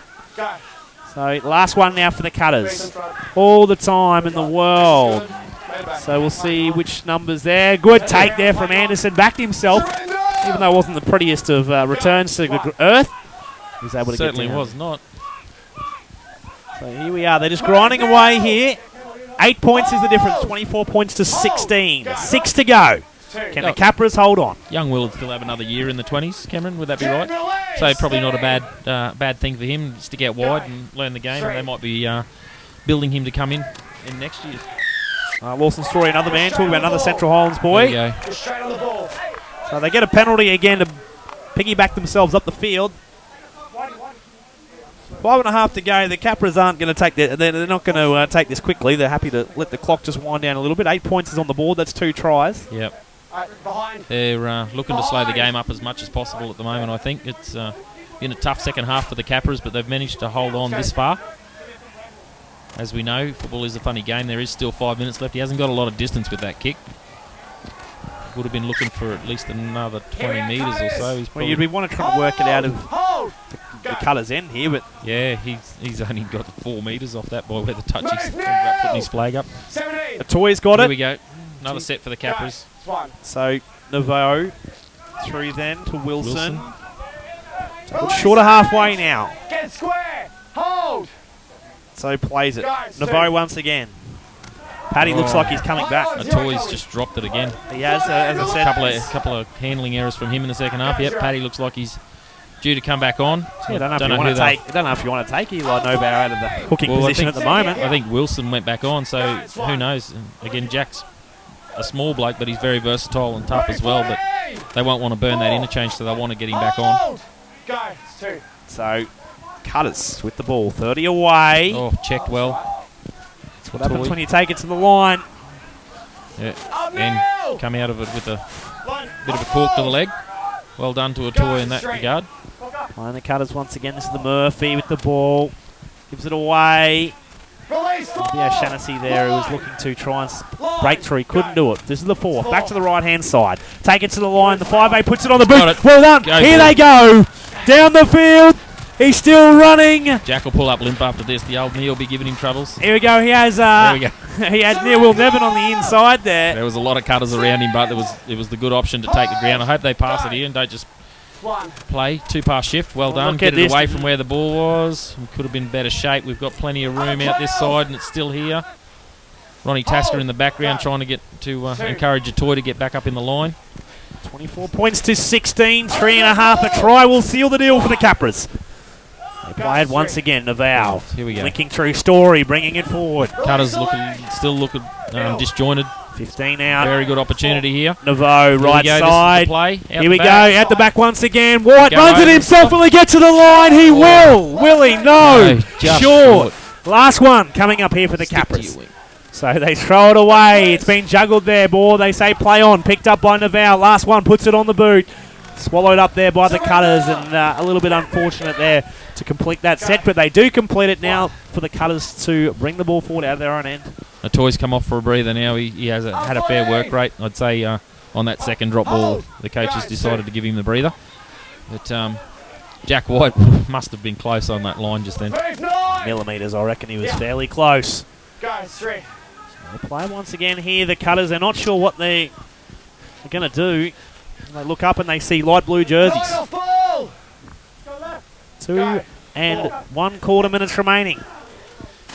So last one now for the Cutters. All the time in the world. So we'll see which numbers there. Good take there from Anderson. Backed himself, even though it wasn't the prettiest of returns to the earth. He was able to Certainly get down. was not. So here we are. They're just grinding away here. 8 points is the difference. 24 points to 16. 6 to go. Can the Capras hold on? Young Will would still have another year in the 20s, Cameron, would that be right? So probably not a bad thing for him, stick out wide and learn the game. And they might be building him to come in next year. Lawson Storey, another man, talking about another Central Highlands boy. There you go. So they get a penalty again to piggyback themselves up the field. 5.5 to go. The Capras aren't going to take that. They're not going to take this quickly. They're happy to let the clock just wind down a little bit. 8 points is on the board. That's 2 tries. Yep. They're looking to slow the game up as much as possible at the moment, I think. It's been a tough second half for the Capras, but they've managed to hold on this far. As we know, football is a funny game. There is still 5 minutes left. He hasn't got a lot of distance with that kick. Would have been looking for at least another 20 metres or so. Well, you'd want to try to work it out of the Cutters' end here, but yeah, he's only got 4 metres off that boy where the touch is putting his flag up. Atoi's got it. Here we go. Another set for the Capras. So Noovao through then to Wilson. It's short of halfway now. Get square. Hold. So plays it. Noovao once again. Pattie looks like he's coming back. Atoi's just dropped it again. He has, as I said. Couple of handling errors from him in the second half. Yep, Pattie looks like he's due to come back on. Yeah, I don't know if you want to take Eli Noovao out of the hooking position at the moment. I think Wilson went back on, so who knows? Again, Jack's a small bloke, but he's very versatile and tough as well. But they won't want to burn that interchange, so they want to get him back on. So Cutters with the ball, 30 away. Oh, checked well. That's what happens when you take it to the line. Yeah, and come out of it with a bit of a cork to the leg. Well done to Atoi in that regard. Playing the Cutters once again. This is the Murphy with the ball. Gives it away. Shaughnessy there who was looking to try and break through. He couldn't do it. This is the 4th. Back to the right-hand side. Take it to the line. The 5A puts it on the boot. Well done. Here they go. Down the field. He's still running. Jack will pull up limp after this. The old knee will be giving him troubles. Here we go. He has there we go. he had near Will Nevin on the inside there. There was a lot of cutters around him, but it was the good option to take the ground. I hope they pass it here and don't just play. 2-pass shift. Well done. Get it away from where the ball was. We could have been better shape. We've got plenty of room out this side, and it's still here. Ronnie Tasker in the background trying to get to encourage Atoi to get back up in the line. 24 points to 16. 3.5 a try will seal the deal for the Capras. They play it once again. Noovao. Here we go. Linking through Storey, bringing it forward. Cutters still looking disjointed. 15 out. Very good opportunity here. Noovao, right side. Play. Here we go. At the back once again. White runs it himself. Will he get to the line? He will. Will he? No. Short. Last one coming up here for the Capras. So they throw it away. It's been juggled there, ball. They say play on. Picked up by Noovao. Last one puts it on the boot. Swallowed up there by the Cutters, and a little bit unfortunate there to complete that set, but they do complete it now for the Cutters to bring the ball forward out of their own end. Atoi's come off for a breather now. He has had a fair work rate. I'd say on that second drop ball, the coaches decided to give him the breather. But Jack White must have been close on that line just then. Millimetres, I reckon he was fairly close. They play once again here. The Cutters, they're not sure what they're going to do. They look up and they see light blue jerseys. 2 and 1/4 minutes remaining.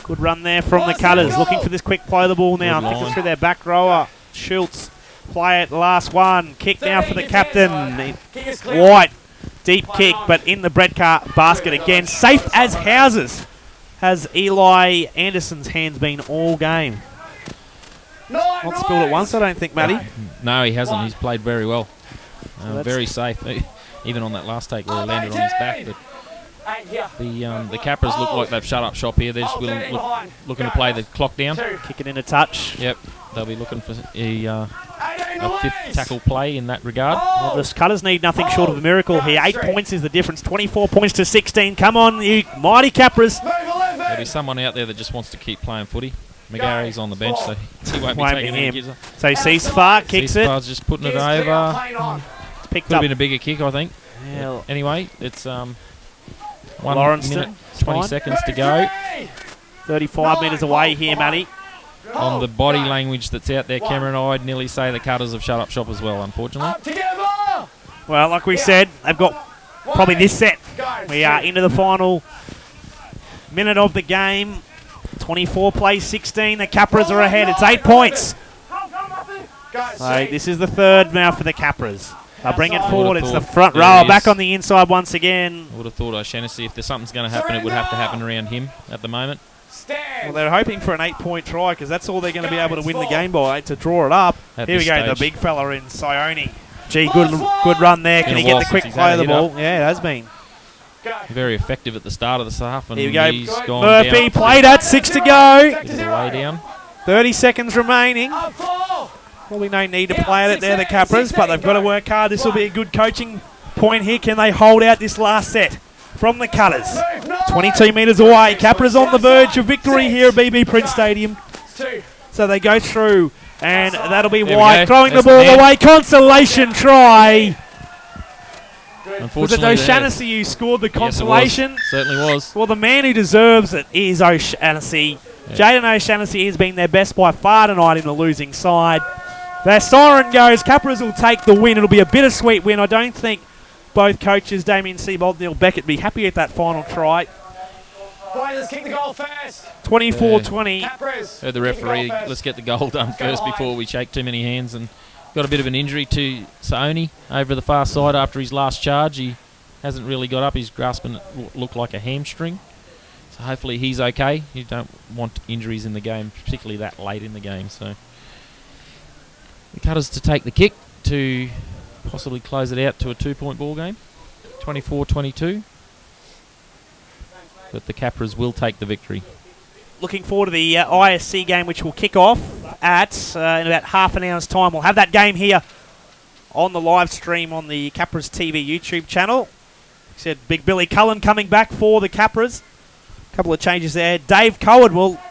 Good run there from the Cutters. Looking for this quick play of the ball now. Good Kicking line. through their back rower. Schulte. Play it, last one. Kick now for the captain. White. Deep kick, but in the bread cart basket again. Safe as houses. Has Eli Anderson's hands been all game? Not spilled it once, I don't think, Matty. No, he hasn't. He's played very well. Very safe. Even on that last take where he landed on his back. But the Capras look like they've shut up shop here. They're just looking to play the clock down. Kick it in a touch. Yep. They'll be looking for a fifth tackle play in that regard. Well, the Cutters need nothing short of a miracle here. 8 points is the difference. 24 points to 16. Come on, you mighty Capras. There'll be someone out there that just wants to keep playing footy. McGarry's on the bench, so he won't be taking any. So Sisifa kicks it. Sisifa's just putting it over. Picked Could have up. been a bigger kick, I think. Yeah. Anyway, it's 1 Lauenstein. minute, 20 seconds to go. 35 metres away here, Matty. On the body language that's out there, Cameron, I'd nearly say the Cutters have shut up shop as well, unfortunately. Well, like we said, they've got probably this set. We are into the final minute of the game. 24 plays 16. The Capras are ahead. It's 8 points. So this is the third now for the Capras. They'll bring it forward. It's the front row back on the inside once again. I would have thought O'Shannessy, if there's something's going to happen, it would have to happen around him at the moment. Well, they're hoping for an 8-point try because that's all they're going to be able to win the game by, to draw it up. At Here we this go, the stage. big fella in Soane. Gee, good run there. Can he get the quick play of the ball? Yeah, it has been. Very effective at the start of the half, and Here we go. he's gone Murphy down. played at 6 to go. He's way down. 30 seconds remaining. Probably no need to play at it there, the Capras, but they've got to work hard. This will be a good coaching point here. Can they hold out this last set from the Cutters? 22 metres away. Capras on the verge of victory here at BB Prince Stadium. So they go through, and that'll be There we White go. throwing That's the ball the man. away. Consolation try. Was it Unfortunately, O'Shannessy who scored the yes, it consolation? was. Certainly was. Well, the man who deserves it is O'Shannessy. Yeah. Jayden O'Shannessy has been their best by far tonight in the losing side. Their siren goes. Capras will take the win. It'll be a bittersweet win. I don't think both coaches, Damien Seabold, Neil Beckett, be happy at that final try. Let's kick the goal first. 24-20. Capras. Heard the referee, let's get the goal done first before we shake too many hands. And got a bit of an injury to Soane over the far side after his last charge. He hasn't really got up. He's grasping it looked like a hamstring. So hopefully he's okay. You don't want injuries in the game, particularly that late in the game. So the Cutters to take the kick to possibly close it out to a 2-point ball game. 24-22. But the Capras will take the victory. Looking forward to the ISC game, which will kick off at in about half an hour's time. We'll have that game here on the live stream on the Capras TV YouTube channel. Said Big Billy Cullen coming back for the Capras. A couple of changes there. Dave Coward, well,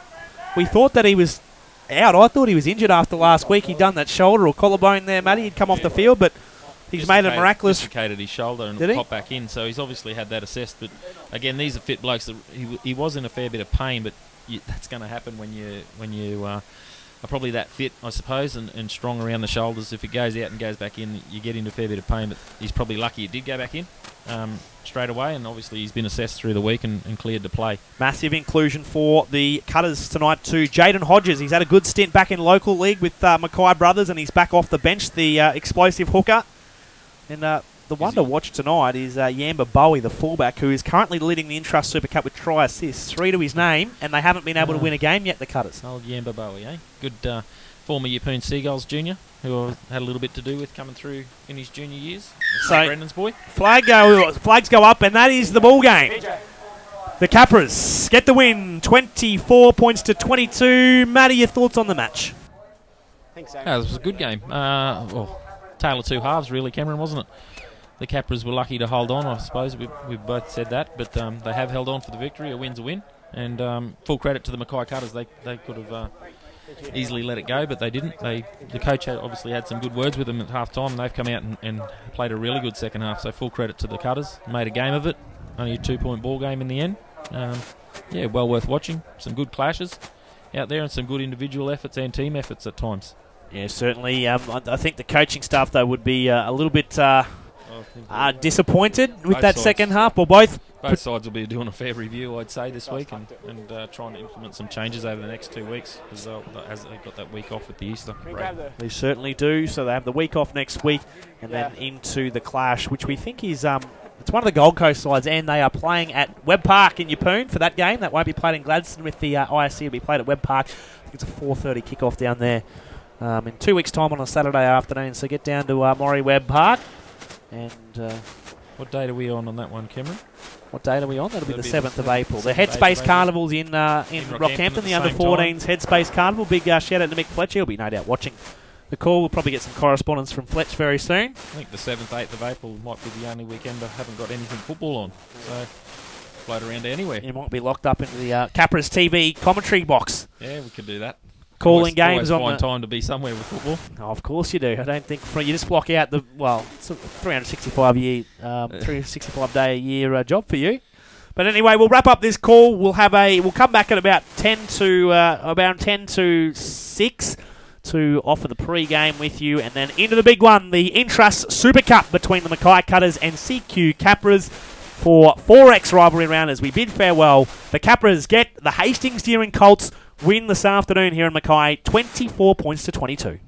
we thought that he was out. I thought he was injured after last week. He'd done that shoulder or collarbone there, Matty. He'd come off the field, but he's made a miraculous... Dislocated his shoulder and Did he? popped back in, so he's obviously had that assessed. But again, these are fit blokes. That he was in a fair bit of pain, but that's going to happen when you are probably that fit, I suppose, and strong around the shoulders. If it goes out and goes back in, you get into a fair bit of pain. But he's probably lucky it did go back in straight away, and obviously he's been assessed through the week and cleared to play. Massive inclusion for the Cutters tonight too. Jayden Hodges, he's had a good stint back in local league with Mackay brothers, and he's back off the bench, the explosive hooker. And the one to watch tonight is Yamba Bowie, the fullback, who is currently leading the Intrust Super Cup with try assists, 3 to his name, and they haven't been able to win a game yet, the Cutters. Old Yamba Bowie, eh? Good former Yeppoon Seagulls junior, who I had a little bit to do with coming through in his junior years. So, Brendan's boy. flags go up, and that is the ball game. The Capras get the win, 24 points to 22. Matty, your thoughts on the match? Yeah, it was a good game. Well, tale of two halves, really, Cameron, wasn't it? The Capras were lucky to hold on, I suppose. We've both said that, but they have held on for the victory. A win's a win. And full credit to the Mackay Cutters. They could have easily let it go, but they didn't. The coach obviously had some good words with them at half-time, and they've come out and played a really good second half. So full credit to the Cutters. Made a game of it. Only a 2-point ball game in the end. Yeah, well worth watching. Some good clashes out there and some good individual efforts and team efforts at times. Yeah, certainly. I think the coaching staff, though, would be a little bit... Oh, I think disappointed with Both that sides. second half, or both? both sides will be doing a fair review, I'd say, this week, and trying to implement some changes over the next 2 weeks, because as they've got that week off with the Easter Can we break. grab the They certainly do. So they have the week off next week, and then into the clash, which we think is it's one of the Gold Coast sides, and they are playing at Webb Park in Yeppoon for that game. That won't be played in Gladstone with the ISC. It'll be played at Webb Park. I think it's a 4:30 kickoff down there in 2 weeks' time on a Saturday afternoon. So get down to Morrie Webb Park. And What date are we on that one, Cameron? what date are we on? That'll be the That'll be 7th of April. The 7th of Headspace April. Carnival's in Rockhampton Rockhampton, at the the under same 14s Headspace Carnival. Big shout out to Mick Fletcher. He'll be no doubt watching the call. We'll probably get some correspondence from Fletch very soon. I think the 7th, 8th of April might be the only weekend I haven't got anything football on. So, float around to anywhere. You might be locked up into the Capras TV commentary box. Yeah, we could do that. Calling games always on find the... time to be somewhere with football. Oh, of course you do. I don't think you just block out the it's a 365 day a year job for you. But anyway, we'll wrap up this call. We'll come back at about 10 to 6 to offer the pre-game with you, and then into the big one, the Intrust Super Cup between the Mackay Cutters and CQ Capras for 4X rivalry round as we bid farewell. The Capras get the Hastings Deering Colts win this afternoon here in Mackay, 24 points to 22.